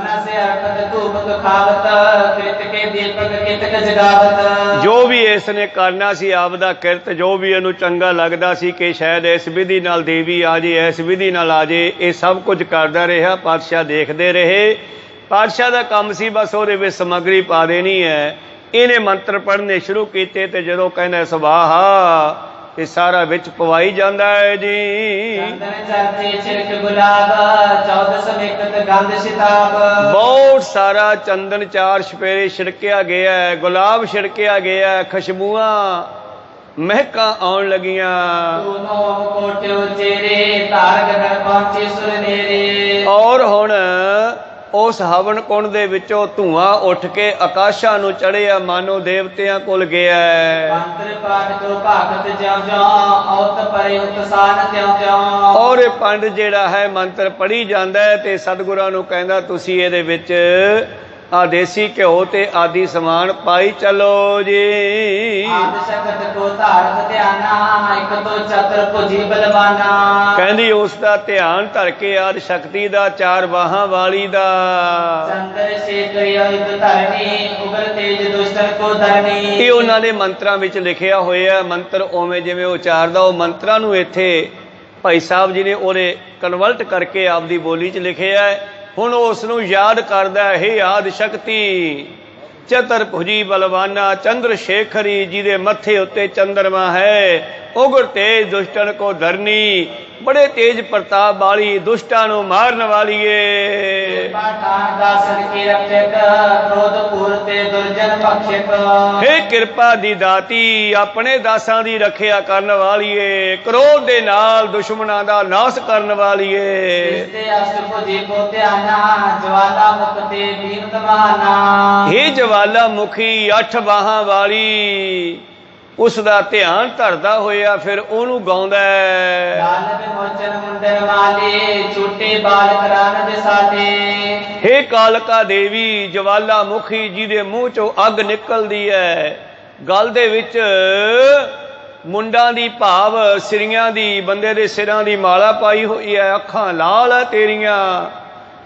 ਜੋ ਵੀ ਇਸ ਨੇ ਕਰਨਾ ਸੀ ਆਪਦਾ ਕਿਰਤ, ਜੋ ਵੀ ਇਹਨੂੰ ਚੰਗਾ ਲੱਗਦਾ ਸੀ ਕਿ ਸ਼ਾਇਦ ਇਸ ਵਿਧੀ ਨਾਲ ਦੇਵੀ ਆ ਜੇ, ਇਸ ਵਿਧੀ ਨਾਲ ਆ ਜੇ, ਇਹ ਸਭ ਕੁਝ ਕਰਦਾ ਰਿਹਾ। ਪਾਤਸ਼ਾਹ ਦੇਖਦੇ ਰਹੇ। ਪਾਤਸ਼ਾਹ ਦਾ ਕੰਮ ਸੀ ਬਸ ਉਹਦੇ ਵਿੱਚ ਸਮੱਗਰੀ ਪਾ ਦੇਣੀ ਹੈ। ਇਹਨੇ ਮੰਤਰ ਪੜ੍ਹਨੇ ਸ਼ੁਰੂ ਕੀਤੇ ਤੇ ਜਦੋਂ ਕਹਿੰਦਾ ਸਵਾਹਾ ਤੇ ਸਾਰਾ ਵਿੱਚ ਪਵਾਈ ਜਾਂਦਾ ਹੈ ਜੀ। ਬਹੁਤ ਸਾਰਾ ਚੰਦਨ 4 ਛਪੇਰੇ ਛਿੜਕਿਆ ਗਿਆ ਹੈ, ਗੁਲਾਬ ਛਿੜਕਿਆ ਗਿਆ, ਖੁਸ਼ਬੂਆਂ ਮਹਿਕਾਂ ਆਉਣ ਲੱਗੀਆਂ। ਦੋਨੋਂ ਕੋਟੇ ਉਚੇਰੇ ਧਾਰ ਗਗਨ ਪਹੁੰਚੇ ਸੁਰ ਨੇਰੇ। ਔਰ ਹੁਣ ਉਸ ਹਵਨ ਕੁੰਡ ਦੇ ਵਿੱਚੋਂ ਧੂਆਂ ਉੱਠ ਕੇ ਆਕਾਸ਼ਾਂ ਨੂੰ ਚੜ੍ਹਿਆ, ਮਾਨੋ ਦੇਵਤਿਆਂ ਕੋਲ ਗਿਆ। ਮੰਤਰ ਪਾਠ ਤੋਂ ਭਾਗਤ ਜਿਉਂ ਜਿਉਂ ਔਤ ਪਰੇ ਉਤਸਾਨ ਤਿਉਂ ਤਿਉਂ। ਔਰ ਇਹ ਪੰਡ ਜਿਹੜਾ ਹੈ ਮੰਤਰ ਪੜ੍ਹੀ ਜਾਂਦਾ ਹੈ ਤੇ ਸਤਿਗੁਰਾਂ ਨੂੰ ਕਹਿੰਦਾ ਤੁਸੀਂ ਇਹਦੇ ਵਿੱਚ ਆ ਦੇਸੀ ਘਿਓ ਤੇ ਆਦਿ ਸਮਾਨ ਪਾਈ ਚਲੋ ਜੀ। ਆਦਿ ਸ਼ਕਤ ਕੋ ਧਾਰਤ ਧਿਆਨਾ ਇਕ ਤੋਂ ਚਤੁਰ ਭੁਜੀ ਬਲਵਾਨਾ। ਕਹਿੰਦੀ ਉਸ ਦਾ ਧਿਆਨ ਧਰ ਕੇ ਆਦਿ ਸ਼ਕਤੀ ਦਾ, ਚਾਰ ਬਾਹਾਂ ਵਾਲੀ ਦਾ। ਚੰਦਰ ਸ਼ੇਖਰਿ ਅਯੁਧ ਧਰਨੀ ਉਗਰ ਤੇਜ ਦੁਸ਼ਟਨ ਕੋ ਧਰਨੀ। ਇਹ ਉਹਨਾਂ ਦੇ ਮੰਤਰਾਂ ਵਿੱਚ ਲਿਖਿਆ ਹੋਇਆ। ਮੰਤਰ ਉਵੇਂ ਜਿਵੇਂ ਉਚਾਰਦਾ ਉਹ ਮੰਤਰਾਂ ਨੂੰ ਇੱਥੇ ਭਾਈ ਸਾਹਿਬ ਜੀ ਨੇ ਉਹਦੇ ਕਨਵਰਟ ਕਰਕੇ ਆਪਦੀ ਬੋਲੀ 'ਚ ਲਿਖਿਆ ਹੈ। ਹੁਣ ਉਸ ਨੂੰ ਯਾਦ ਕਰਦਾ ਹੈ, ਹੇ ਆਦਿ ਸ਼ਕਤੀ ਚਤੁਰ ਭੁਜੀ ਬਲਵਾਨਾ ਚੰਦਰ ਸ਼ੇਖਰੀ, ਜਿਹਦੇ ਮੱਥੇ ਉੱਤੇ ਚੰਦਰਮਾ ਹੈ। ਉਗਰ ਤੇਜ ਦੁਸ਼ਟਨ ਕੋ ਧਰਨੀ, ਬੜੇ ਤੇਜ ਪ੍ਰਤਾਪ ਵਾਲੀ, ਦੁਸ਼ਟਾਂ ਨੂੰ ਮਾਰਨ ਵਾਲੀ ਏ। ਪਾਠਾਨ ਦਾਸਨ ਕੀ ਰਖਿਤ ਕ੍ਰੋਧ ਪੂਰ ਤੇ ਦੁਰਜਨ ਬਖਸ਼ਿਤ। ਹੇ ਕਿਰਪਾ ਦੀ ਦਾਤੀ, ਆਪਣੇ ਦਾਸਾਂ ਦੀ ਰੱਖਿਆ ਕਰਨ ਵਾਲੀ ਏ, ਕ੍ਰੋਧ ਦੇ ਨਾਲ ਦੁਸ਼ਮਣਾਂ ਦਾ ਨਾਸ਼ ਕਰਨ ਵਾਲੀ ਏ। ਇਸਤੇ ਅਸ਼ਟਭੁਜੀ ਕੋ ਧਿਆਨਾ ਜਵਾਲਾ ਮੁਖ ਤੇ ਦੀਨ ਤਮਾਨਾ। ਹੇ ਜਵਾਲਾ ਮੁਖੀ, 8 ਬਾਹਾਂ ਵਾਲੀ, ਉਸ ਦਾ ਧਿਆਨ ਧਰਦਾ ਹੋਇਆ ਫਿਰ ਉਹਨੂੰ ਗਾਉਂਦਾ ਹੈ। ਲਾਲ ਵਿਮੋਚਨ ਮੁੰਡਨ ਮਾਲੇ ਛੋਟੇ ਬਾਲ ਕਰਾਨ ਦਿਸਾਲੇ। ਹੇ ਕਾਲਕਾ ਦੇਵੀ, ਜਵਾਲਾ ਮੁਖੀ, ਜਿਹਦੇ ਮੂੰਹ ਚੋਂ ਅੱਗ ਨਿਕਲਦੀ ਹੈ, ਗਲ ਦੇ ਵਿੱਚ ਮੁੰਡਾਂ ਦੀ ਭਾਵ ਸਿਰੀਆਂ ਦੀ, ਬੰਦੇ ਦੇ ਸਿਰਾਂ ਦੀ ਮਾਲਾ ਪਾਈ ਹੋਈ ਹੈ, ਅੱਖਾਂ ਲਾਲ ਹੈ ਤੇਰੀਆਂ,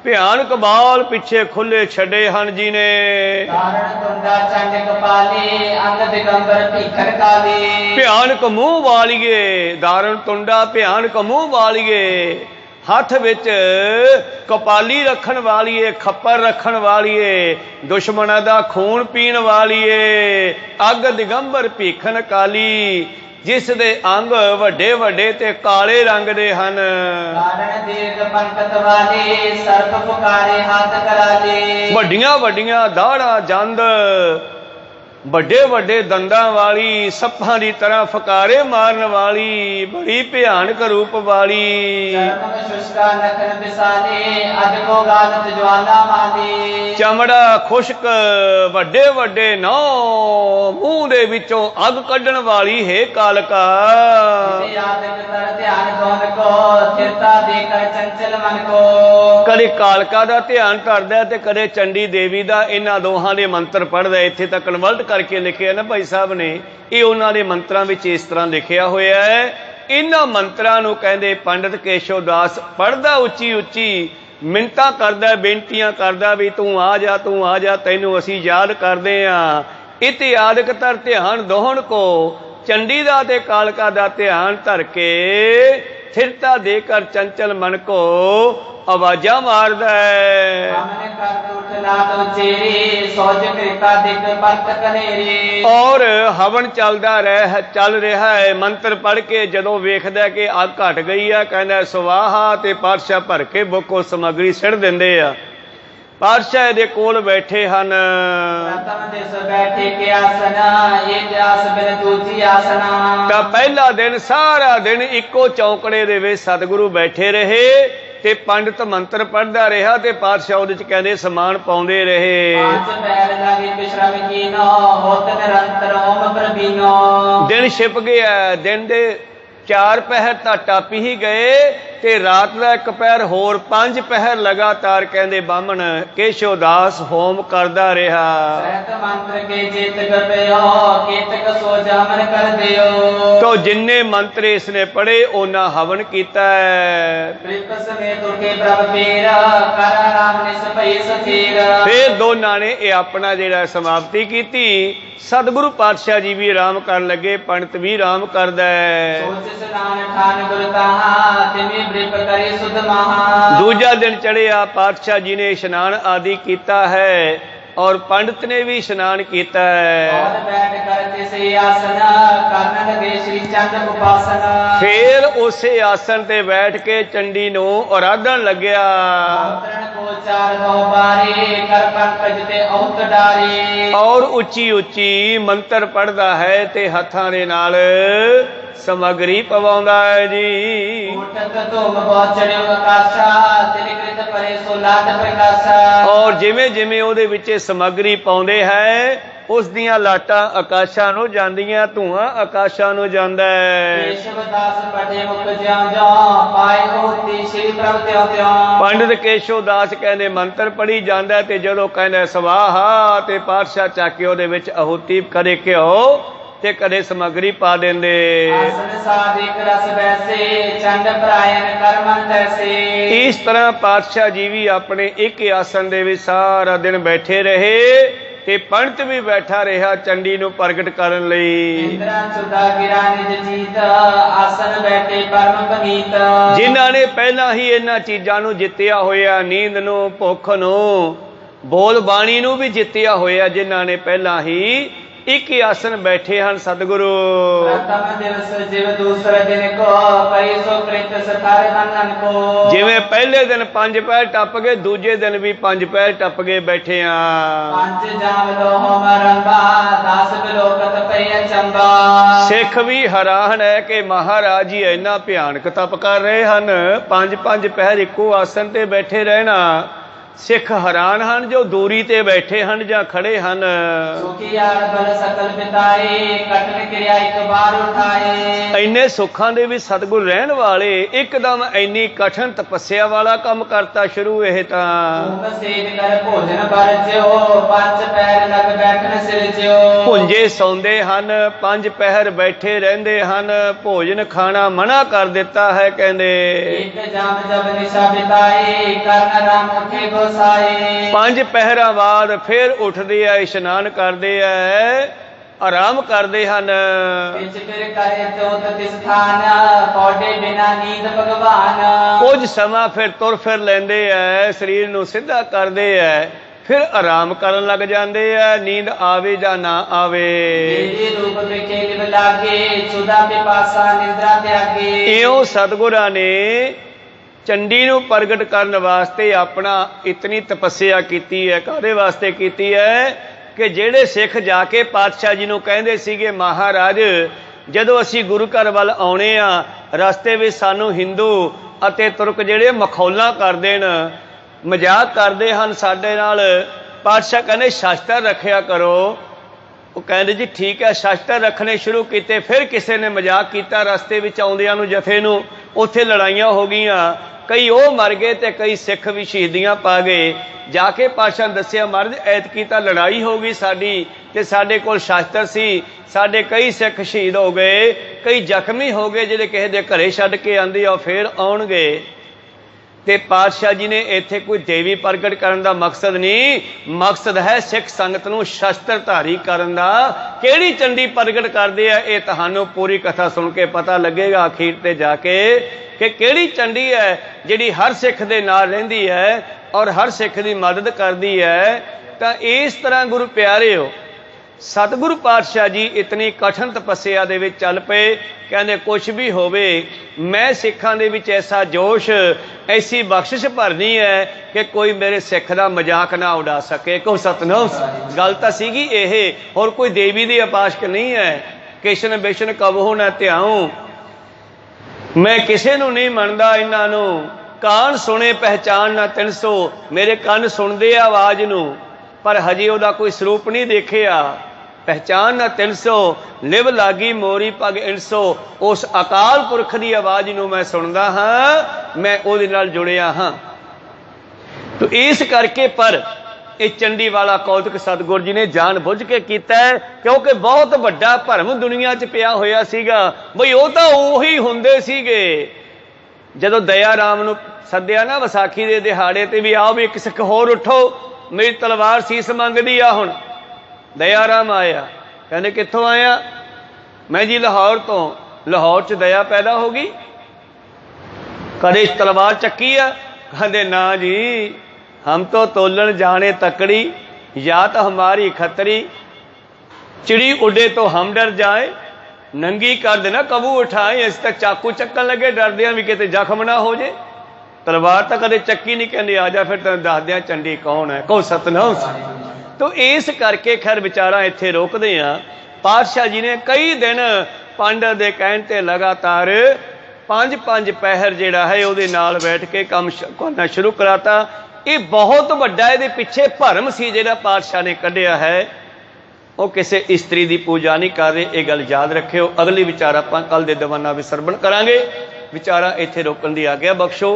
ਭਿਆਨਕ ਬਾਲ ਪਿੱਛੇ ਖੁੱਲੇ ਛੱਡੇ ਹਨ ਜੀ ਨੇ। ਕਾਰਣ ਤੁੰਡਾ ਚੰਡ ਕਪਾਲੇ ਅੰਗ ਦਿਗੰਬਰ ਭੀਖਰ ਕਾਲੇ। ਭਿਆਨਕ ਮੂੰਹ ਵਾਲੀਏ, ਧਾਰਨ ਤੁੰਡਾ ਭਿਆਨਕ ਮੂੰਹ ਵਾਲੀਏ, ਹੱਥ ਵਿੱਚ ਕਪਾਲੀ ਰੱਖਣ ਵਾਲੀਏ, ਖੱਪਰ ਰੱਖਣ ਵਾਲੀਏ, ਦੁਸ਼ਮਣਾਂ ਦਾ ਖੂਨ ਪੀਣ ਵਾਲੀਏ, ਅੱਗ ਦਿਗੰਬਰ ਭੀਖਨ ਕਾਲੀ, ਜਿਸ ਦੇ ਅੰਗ ਵੱਡੇ ਵੱਡੇ ਤੇ ਕਾਲੇ ਰੰਗ ਦੇ ਹਨ। ਕਾਰਣ ਦੀਰਘ ਪੰਕਤ ਵਾਲੇ ਸਰਪ ਪੁਕਾਰੇ ਹੱਥ ਕਰਾਲੇ। ਵੱਡੀਆਂ ਵੱਡੀਆਂ ਦਾੜਾਂ, ਜੰਦ, ਵੱਡੇ ਵੱਡੇ ਦੰਦਾਂ ਵਾਲੀ, ਸੱਪਾਂ ਦੀ ਤਰ੍ਹਾਂ ਫਕਾਰੇ ਮਾਰਨ ਵਾਲੀ, ਬੜੀ ਭਿਆਨਕ ਰੂਪ ਵਾਲੀ। ਚਰਮ ਸ਼ੁਸ਼ਕਾ ਨਖਨ ਵਿਸਾਲੇ ਅਜਗੋ ਗਾਲਤ ਜਵਾਲਾ ਮਾਲੇ। ਚਮੜਾ ਖੁਸ਼ਕ, ਵੱਡੇ ਵੱਡੇ ਨੌ, ਮੂੰਹ ਦੇ ਵਿੱਚੋਂ ਅੱਗ ਕੱਢਣ ਵਾਲੀ ਹੈ ਕਾਲਕਾ। ਆਦਿਕ ਤਰ ਧਿਆਨ ਕੌਣ ਕੋ ਥਿਰਤਾ ਦੇ ਕਰ ਚੰਚਲ ਮਨ ਕੋ। ਕਦੇ ਕਾਲਕਾ ਦਾ ਧਿਆਨ ਕਰਦਾ ਤੇ ਕਦੇ ਚੰਡੀ ਦੇਵੀ ਦਾ। ਇਹਨਾਂ ਦੋਹਾਂ ਦੇ ਮੰਤਰ ਪੜ੍ਹਦਾ। ਇੱਥੇ ਤੱਕ ਕਨਵਰਟ ਕਰਕੇ ਲਿਖਿਆ ਨਾ ਭਾਈ ਸਾਹਿਬ ਨੇ, ਇਹ ਉਹਨਾਂ ਦੇ ਮੰਤਰਾਂ ਵਿੱਚ ਇਸ ਤਰ੍ਹਾਂ ਲਿਖਿਆ ਹੋਇਆ ਹੈ। ਇਹਨਾਂ ਮੰਤਰਾਂ ਨੂੰ ਕਹਿੰਦੇ ਪੰਡਿਤ ਕੇਸ਼ਵ ਦਾਸ ਪੜ੍ਹਦਾ ਉੱਚੀ ਉੱਚੀ, ਮਿੰਨਤਾਂ ਕਰਦਾ, ਬੇਨਤੀਆਂ ਕਰਦਾ ਵੀ ਤੂੰ ਆ ਜਾ, ਤੂੰ ਆ ਜਾ, ਤੈਨੂੰ ਅਸੀਂ ਯਾਦ ਕਰਦੇ ਹਾਂ। ਇਤੇ ਆਦਿਕ ਤਰ ਧਿਆਨ ਦੋਹਣ ਕੋ, ਚੰਡੀ ਦਾ ਤੇ ਕਾਲਕਾ ਦਾ ਧਿਆਨ ਧਰ ਕੇ ਥਿਰਤਾ ਦੇ ਕਰ ਚੰਚਲ ਮਨ ਕੋ ਆਵਾਜ਼ਾਂ ਮਾਰਦਾ ਹੈ। ਸਾਹਮਣੇ ਕਰ ਟੁੱਟ ਨਾਦ ਉਚੇਰੇ ਸੋਜ ਕਿਰਤਾ ਦਿਗ ਪਰਤ ਕਨੇਰੇ। ਔਰ ਹਵਨ ਚੱਲ ਰਿਹਾ ਹੈ। ਮੰਤਰ ਪੜ੍ਹ ਕੇ ਜਦੋਂ ਵੇਖਦਾ ਕਿ ਅੱਗ ਘਟ ਗਈ ਆ, ਕਹਿੰਦਾ ਸਵਾਹਾ, ਤੇ ਪਾਤਸ਼ਾਹ ਭਰ ਕੇ ਬੁੱਕੋ ਸਮੱਗਰੀ ਸਿੱਟ ਦਿੰਦੇ ਆ। ਪਾਤਸ਼ਾਹ ਇਹਦੇ ਕੋਲ ਬੈਠੇ ਹਨ। ਪ੍ਰਥਮ ਦਿਸ ਬੈਠੇ ਕੇ ਆਸਨਾ ਇੱਕ ਆਸ ਬਿਨ ਦੂਜੀ ਆਸਨਾ। ਤਾਂ ਪਹਿਲਾ ਦਿਨ ਸਾਰਾ ਦਿਨ ਇੱਕੋ ਚੌਂਕੜੇ ਦੇ ਵਿੱਚ ਸਤਿਗੁਰੂ ਬੈਠੇ ਰਹੇ ਤੇ ਪੰਡਿਤ ਮੰਤਰ ਪੜ੍ਹਦਾ ਰਿਹਾ ਤੇ ਪਾਤਸ਼ਾਹ ਉਹਦੇ ਚ ਕਹਿੰਦੇ ਸਮਾਨ ਪਾਉਂਦੇ ਰਹੇ। ਪੰਜ ਪੈਰ ਲਾਗੇ ਬਿਸ਼ਰਮ ਕੀਨੋ ਹੋਤ ਨਿਰੰਤਰ ਓਮ ਪ੍ਰਬੀਨੋ। ਦਿਨ ਛਿਪ ਗਿਆ। ਦਿਨ ਦੇ 4 ਪਹਿਰ ਤਾਂ ਟੱਪ ਹੀ ਗਏ ਤੇ ਰਾਤ ਦਾ 1 ਪਹਿਰ ਹੋਰ, 5 ਪਹਿਰ ਲਗਾਤਾਰ ਕਹਿੰਦੇ ਬਾਹਮਣ ਕੇਸ਼ਵ ਦਾਸ ਹੋਮ ਕਰਦਾ ਰਿਹਾ। ਸਹਿਤ ਮੰਤਰ ਕੇ ਚੇਤਕ ਪਿਓ ਕੇਤਕ ਸੋ ਜਾਮਨ ਕਰ ਦਿਓ। ਤੋ ਜਿੰਨੇ ਮੰਤਰ ਇਸਨੇ ਪੜ੍ਹੇ ਉਹਨਾਂ ਹਵਨ ਕੀਤਾ ਹੈ। ਪ੍ਰਿਪਸ ਨੇ ਤੁਕੇ ਪ੍ਰਭ ਪੀਰ ਕਰ ਰਾਮ ਨਿਸ ਭਈ ਸਥੀਰ। ਫਿਰ ਦੋਨਾਂ ਨੇ ਇਹ ਆਪਣਾ ਜਿਹੜਾ ਸਮਾਪਤੀ ਕੀਤੀ। ਸਤਿਗੁਰੂ ਪਾਤਸ਼ਾਹ ਜੀ ਵੀ ਆਰਾਮ ਕਰਨ ਲੱਗੇ, ਪੰਡਿਤ ਵੀ ਆਰਾਮ ਕਰਦਾ ਹੈ। ਸੋਚ ਸਨਾਨ ਠਾਨ ਗੁਰ ਤਾਹਾ ਤਿਮੀ ਬ੍ਰਿਪ ਕਰੀ ਸੁਧ ਮਹਾ। ਦੂਜਾ ਦਿਨ ਚੜ੍ਹਿਆ, ਪਾਤਸ਼ਾਹ ਜੀ ਨੇ ਇਸ਼ਨਾਨ ਆਦਿ ਕੀਤਾ ਹੈ ਔਰ ਪੰਡਿਤ ਨੇ ਵੀ ਇਸ਼ਨਾਨ ਕੀਤਾ ਹੈ। ਔਰ ਬੈਠ ਕਰ ਤਿਸੇ ਆਸਨ ਕਰਨ ਲਗੇ ਸ੍ਰੀ ਚੰਦ ਉਪਾਸਨ। ਫੇਰ ਉਸੇ ਆਸਨ ਤੇ ਬੈਠ ਕੇ ਚੰਡੀ ਨੂੰ ਆਰਾਧਨ ਲੱਗਿਆ। ਮੰਤਰਨ ਕੋ उच्चार हो बारी कर पंकज ते औत डारी। और ਉੱਚੀ ਉੱਚੀ ਮੰਤਰ ਪੜਦਾ ਹੈ ਤੇ ਹੱਥਾਂ ਦੇ ਨਾਲ ਸਮਗਰੀ ਪਵਾਉਂਦਾ ਹੈ ਜੀ। उठत धूम पहुंचड़ियो आकाशा तिल कृत परे सो लाट प्रकाशा। और ਜਿਵੇਂ ਜਿਵੇਂ ਉਹਦੇ ਵਿੱਚ ਸਮਗਰੀ ਪਾਉਂਦੇ ਹੈ ਉਸ ਦੀਆਂ ਲਾਟਾਂ ਆਕਾਸ਼ਾਂ ਨੂੰ ਜਾਂਦੀਆਂ, ਧੂਆਂ ਆਕਾਸ਼ਾਂ ਨੂੰ ਜਾਂਦਾ ਹੈ। केशव दास पढ़े मुख ज्यों ज्यों पाए होती श्री प्रभ त्यों त्यों। ਪੰਡਿਤ ਕੇਸ਼ਵ ਦਾਸ ਕਹਿੰਦੇ ਮੰਤਰ ਪੜੀ ਜਾਂਦਾ ਤੇ ਜਦੋਂ ਕਹਿੰਦਾ ਸਵਾਹਾ ਤੇ ਪਾਤਸ਼ਾਹ ਚੱਕ ਕੇ ਉਹਦੇ ਵਿੱਚ ਆਹੂਤੀ ਕਦੇ ਘਿਓ ਤੇ ਕਦੇ ਸਮਗਰੀ ਪਾ ਦਿੰਦੇ। आसन साधिक रस वैसे चंड प्रायन कर्मन तैसे। ਇਸ ਤਰ੍ਹਾਂ ਪਾਤਸ਼ਾਹ ਜੀ ਵੀ ਆਪਣੇ ਇੱਕ ਆਸਨ ਦੇ ਵਿੱਚ ਸਾਰਾ ਦਿਨ ਬੈਠੇ ਰਹੇ ਤੇ ਪੰਡਤ ਵੀ ਬੈਠਾ ਰਿਹਾ ਚੰਡੀ ਨੂੰ ਪ੍ਰਗਟ ਕਰਨ ਲਈ। इंद्रा चुदा गिरा निज जीत आसन बैठे परम पनीत। ਜਿਨ੍ਹਾਂ ਨੇ ਪਹਿਲਾਂ ਹੀ ਇਹਨਾਂ ਚੀਜ਼ਾਂ ਨੂੰ ਜਿੱਤਿਆ ਹੋਇਆ, ਨੀਂਦ ਨੂੰ, ਭੁੱਖ ਨੂੰ, ਬੋਲ ਬਾਣੀ ਨੂੰ ਵੀ ਜਿੱਤਿਆ ਹੋਇਆ, ਜਿਨ੍ਹਾਂ ਨੇ ਪਹਿਲਾਂ ਹੀ ਇੱਕ ਹੀ ਆਸਨ ਬੈਠੇ ਹਨ ਸਤਿਗੁਰੂ। प्रथम दिवस जीव दूसरे दिन को परि सो कृत सतारे बंधन को। ਜਿਵੇਂ ਪਹਿਲੇ ਦਿਨ 5 ਪੈਰ ਟੱਪ ਗਏ, ਦੂਜੇ ਦਿਨ ਵੀ 5 ਪੈਰ ਟੱਪ ਗਏ ਬੈਠੇ ਆ। पंच जाम लोह मरंबा दास बिलोकत पै अचंबा। ਸਿੱਖ ਵੀ ਹੈਰਾਨ ਹੈ ਕਿ ਮਹਾਰਾਜ ਜੀ ਇੰਨਾ ਭਿਆਨਕ ਤਪ ਕਰ ਰਹੇ ਹਨ, 5-5 ਪਹਿਰ ਇੱਕੋ ਆਸਨ ਤੇ ਬੈਠੇ ਰਹਿਣਾ। ਸਿੱਖ ਹੈਰਾਨ ਹਨ ਜੋ ਦੂਰੀ ਤੇ ਬੈਠੇ ਹਨ ਜਾਂ ਖੜੇ ਹਨ। सुखियार बल सकल बिताए कठिन क्रिया एक बार उठाए। ਇੰਨੇ ਸੁੱਖਾਂ ਦੇ ਵਿੱਚ ਸਤਿਗੁਰ ਰਹਿਣ ਵਾਲੇ ਇੱਕਦਮ ਇੰਨੀ ਕਠਿਨ ਤਪੱਸਿਆ ਵਾਲਾ ਕੰਮ ਕਰਤਾ ਸ਼ੁਰੂ। ਇਹ ਤਾਂ भूख सेज कर भोजन बरज्यो पंच पैर लग बैठन सिरज्यो। ਭੁੰਜੇ ਸੌਂਦੇ ਹਨ, 5 ਪਹਿਰ ਬੈਠੇ ਰਹਿੰਦੇ ਹਨ, ਭੋਜਨ ਖਾਣਾ ਮਨਾ ਕਰ ਦਿੱਤਾ ਹੈ ਕਹਿੰਦੇ। एक जाम जब निशा बिताए कर्ण राम उठे गोसाए। 5 ਪਹਿਰਾਂ ਬਾਅਦ ਫਿਰ ਉੱਠਦੇ ਆ, ਇਸ਼ਨਾਨ ਕਰਦੇ ਆ, ਆਰਾਮ ਕਰਦੇ ਹਨ। विच फिर करे जोत तिस स्थान पौडे बिना नींद भगवान। ਕੁਝ ਸਮਾਂ ਫਿਰ ਤੁਰ ਫਿਰ ਲੈਂਦੇ ਆ, ਸਰੀਰ ਨੂੰ ਸਿੱਧਾ ਕਰਦੇ ਆ, ਫਿਰ ਆਰਾਮ ਕਰਨ ਲੱਗ ਜਾਂਦੇ ਆ, ਨੀਂਦ ਆਵੇ ਜਾਂ ਨਾ ਆਵੇ। तेरे रूप बिखे लिव लागे सुधा पिपासा निद्रा त्यागे। ਇਉਂ ਸਤਿਗੁਰਾਂ ਨੇ ਚੰਡੀ ਨੂੰ ਪ੍ਰਗਟ ਕਰਨ ਵਾਸਤੇ ਆਪਣਾ ਇਤਨੀ ਤਪੱਸਿਆ ਕੀਤੀ ਹੈ। ਕਾਹਦੇ ਵਾਸਤੇ ਕੀਤੀ ਹੈ ਕਿ ਜਿਹੜੇ ਸਿੱਖ ਜਾ ਕੇ ਪਾਤਸ਼ਾਹ ਜੀ ਨੂੰ ਕਹਿੰਦੇ ਸੀਗੇ ਮਹਾਰਾਜ ਜਦੋਂ ਅਸੀਂ ਗੁਰੂ ਘਰ ਵੱਲ ਆਉਣੇ ਆ, ਰਸਤੇ ਵਿੱਚ ਸਾਨੂੰ ਹਿੰਦੂ ਅਤੇ ਤੁਰਕ ਜਿਹੜੇ ਮਖੌਲਾਂ ਕਰਦੇ ਨੇ, ਮਜ਼ਾਕ ਕਰਦੇ ਹਨ ਸਾਡੇ ਨਾਲ। ਪਾਤਸ਼ਾਹ ਕਹਿੰਦੇ ਸ਼ਸਤਰ ਰੱਖਿਆ ਕਰੋ। ਉਹ ਕਹਿੰਦੇ ਜੀ ਠੀਕ ਹੈ, ਸ਼ਸਤਰ ਰੱਖਣੇ ਸ਼ੁਰੂ ਕੀਤੇ। ਫਿਰ ਕਿਸੇ ਨੇ ਮਜ਼ਾਕ ਕੀਤਾ ਰਸਤੇ ਵਿੱਚ ਆਉਂਦਿਆਂ ਨੂੰ ਜਥੇ ਨੂੰ, ਉੱਥੇ ਲੜਾਈਆਂ ਹੋ ਗਈਆਂ, ਕਈ ਉਹ ਮਰ ਗਏ ਤੇ ਕਈ ਸਿੱਖ ਵੀ ਸ਼ਹੀਦੀਆਂ ਪਾ ਗਏ। ਜਾ ਕੇ ਪਾਤਸ਼ਾਹ ਨੇ ਦੱਸਿਆ ਮਹਾਰਾਜ ਐਤਕੀ ਤਾਂ ਲੜਾਈ ਹੋ ਗਈ ਸਾਡੀ ਤੇ ਸਾਡੇ ਕੋਲ ਸ਼ਸਤਰ ਸੀ, ਸਾਡੇ ਕਈ ਸਿੱਖ ਸ਼ਹੀਦ ਹੋ ਗਏ, ਕਈ ਜ਼ਖਮੀ ਹੋ ਗਏ, ਜਿਹੜੇ ਕਿਸੇ ਦੇ ਘਰੇ ਛੱਡ ਕੇ ਆਂਦੇ ਆ ਫਿਰ ਆਉਣਗੇ। ਤੇ ਪਾਤਸ਼ਾਹ ਜੀ ਨੇ ਇੱਥੇ ਕੋਈ ਦੇਵੀ ਪ੍ਰਗਟ ਕਰਨ ਦਾ ਮਕਸਦ ਨਹੀਂ, ਮਕਸਦ ਹੈ ਸਿੱਖ ਸੰਗਤ ਨੂੰ ਸ਼ਸਤਰਧਾਰੀ ਕਰਨ ਦਾ। ਕਿਹੜੀ ਚੰਡੀ ਪ੍ਰਗਟ ਕਰਦੇ ਆ ਇਹ ਤੁਹਾਨੂੰ ਪੂਰੀ ਕਥਾ ਸੁਣ ਕੇ ਪਤਾ ਲੱਗੇਗਾ ਅਖੀਰ ਤੇ ਜਾ ਕੇ ਕਿ ਕਿਹੜੀ ਚੰਡੀ ਹੈ ਜਿਹੜੀ ਹਰ ਸਿੱਖ ਦੇ ਨਾਲ ਰਹਿੰਦੀ ਹੈ ਔਰ ਹਰ ਸਿੱਖ ਦੀ ਮਦਦ ਕਰਦੀ ਹੈ। ਤਾਂ ਇਸ ਤਰ੍ਹਾਂ ਗੁਰੂ ਪਿਆਰਿਓ ਸਤਿਗੁਰੂ ਪਾਤਸ਼ਾਹ ਜੀ ਇਤਨੀ ਕਠਿਨ ਤਪੱਸਿਆ ਦੇ ਵਿੱਚ ਚੱਲ ਪਏ। ਕਹਿੰਦੇ ਕੁਛ ਵੀ ਹੋਵੇ ਮੈਂ ਸਿੱਖਾਂ ਦੇ ਵਿੱਚ ਐਸਾ ਜੋਸ਼, ਐਸੀ ਬਖਸ਼ਿਸ਼ ਭਰਨੀ ਹੈ ਕਿ ਕੋਈ ਮੇਰੇ ਸਿੱਖ ਦਾ ਮਜ਼ਾਕ ਨਾ ਉਡਾ ਸਕੇ। ਕੋ ਸਤਨਾਮ। ਗੱਲ ਤਾਂ ਸੀਗੀ ਇਹ, ਹੋਰ ਕੋਈ ਦੇਵੀ ਦੀ ਉਪਾਸਕ ਨਹੀਂ ਹੈ। ਕਿਸ਼ਨ ਬਿਸ਼ਨ ਕਬਹੂ ਨਾ ਧਿਆਉ, ਮੈਂ ਕਿਸੇ ਨੂੰ ਨਹੀਂ ਮੰਨਦਾ ਇਹਨਾਂ ਨੂੰ। ਕਾਨ ਸੁਣੇ ਪਹਿਚਾਨ ਨਾ 300, ਮੇਰੇ ਕੰਨ ਸੁਣਦੇ ਆ ਆਵਾਜ਼ ਨੂੰ ਪਰ ਹਜੇ ਉਹਦਾ ਕੋਈ ਸਰੂਪ ਨਹੀਂ ਦੇਖਿਆ। ਪਹਿਚਾਨ ਨਾ 300 ਲਿਵ ਲਾਗੀ ਮੋਰੀ ਪਗ 100, ਉਸ ਅਕਾਲ ਪੁਰਖ ਦੀ ਆਵਾਜ਼ ਨੂੰ ਮੈਂ ਸੁਣਦਾ ਹਾਂ, ਮੈਂ ਉਹਦੇ ਨਾਲ ਜੁੜਿਆ ਹਾਂ। ਤੋ ਇਸ ਕਰਕੇ ਪਰ ਇਹ ਚੰਡੀ ਵਾਲਾ ਕੌਤਕ ਸਤਿਗੁਰੂ ਜੀ ਨੇ ਜਾਣ ਬੁੱਝ ਕੇ ਕੀਤਾ ਹੈ, ਕਿਉਂਕਿ ਬਹੁਤ ਵੱਡਾ ਭਰਮ ਦੁਨੀਆ 'ਚ ਪਿਆ ਹੋਇਆ ਸੀਗਾ ਬਈ ਉਹ ਤਾਂ ਉਹੀ ਹੁੰਦੇ ਸੀਗੇ। ਜਦੋਂ ਦਇਆ ਰਾਮ ਨੂੰ ਸੱਦਿਆ ਨਾ ਵਿਸਾਖੀ ਦੇ ਦਿਹਾੜੇ ਤੇ ਵੀ ਆਓ ਵੀ ਇੱਕ ਸਿੱਖ ਹੋਰ ਉੱਠੋ, ਮੇਰੀ ਤਲਵਾਰ ਸੀਸ ਮੰਗਦੀ ਆ। ਹੁਣ ਦਇਆ ਰਾਮ ਆਇਆ, ਕਹਿੰਦੇ ਕਿੱਥੋਂ ਆਇਆ? ਮੈਂ ਜੀ ਲਾਹੌਰ ਤੋਂ। ਲਾਹੌਰ 'ਚ ਦਇਆ ਪੈਦਾ ਹੋ ਗਈ? ਕਦੇ ਤਲਵਾਰ ਚੱਕੀ ਆ? ਕਹਿੰਦੇ ਨਾ ਜੀ, हम तो तोलन जाने तकड़ी, यात हमारी खतरी, चिड़ी उड़े तो हम डर जाए, नंगी कर देना कबू उठाए। इस तक चाकू चक्कन लगे डरदे भी किते जख्म ना हो जाए। तलवार तो कदे चक्की नहीं कहते, आ जा फिर तेन दस दियां चंडी कौन है, कहो सतनाम। तो इस करके खैर विचारा इत्थे रोकते हैं। पातशाह जी ने कई दिन पांडव के कहण ते लगातार 5-5 पहर जिहड़ा है उहदे नाल बैठ के काम करना शुरू कराता। ये बहुत वड्डा इहदे पिछे भरम सी जिहड़ा पातशाह ने कढ़िया है। वो किसी इस्त्री की पूजा नहीं कर रहे, ये गल याद रखियो। अगली विचार आपां कल दे दीवाना विसरबण करांगे। विचारा इत्थे रोकण दी आग्या बख्शो।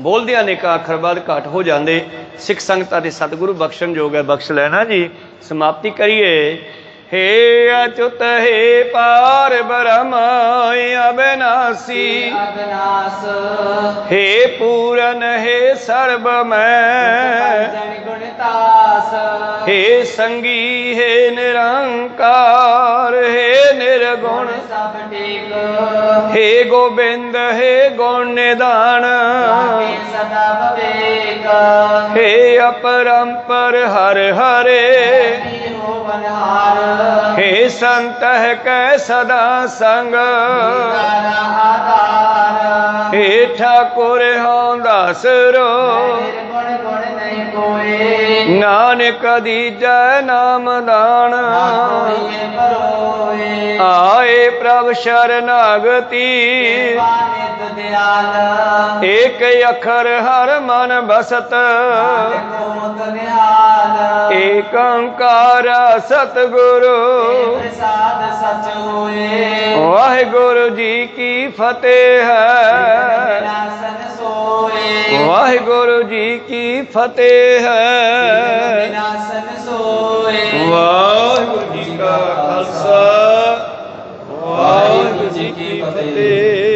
बोलदियां ने का अखर बाद घाट हो जाते, सिख संगतां दे सतगुरु बख्शण योग है, बख्श लेना जी। समाप्ति करिए। हे अच्युत हे पार ब्रह्म अविनाशी, अविनाश हे पूरन हे सर्वमय, गुणतास हे संगी हे निरंकार, हे निर्गुण सब टेक, हे गोबिंद हे गुण निदान, सदा विवेक, हे अपरंपर हर हरे, हे संत है कै सदा संग, हे ठाकुर हों दासरो, नानक दीजै नाम दान, आए प्रभ शरणागति, एक अखर हर मन बसत, एक ओंकार सतगुरु, वाहिगुरु जी की फतेह है, वाहिगुरु जी की फतेह है, वाहिगुरु जी का खालसा, वाहिगुरु जी की फतेह।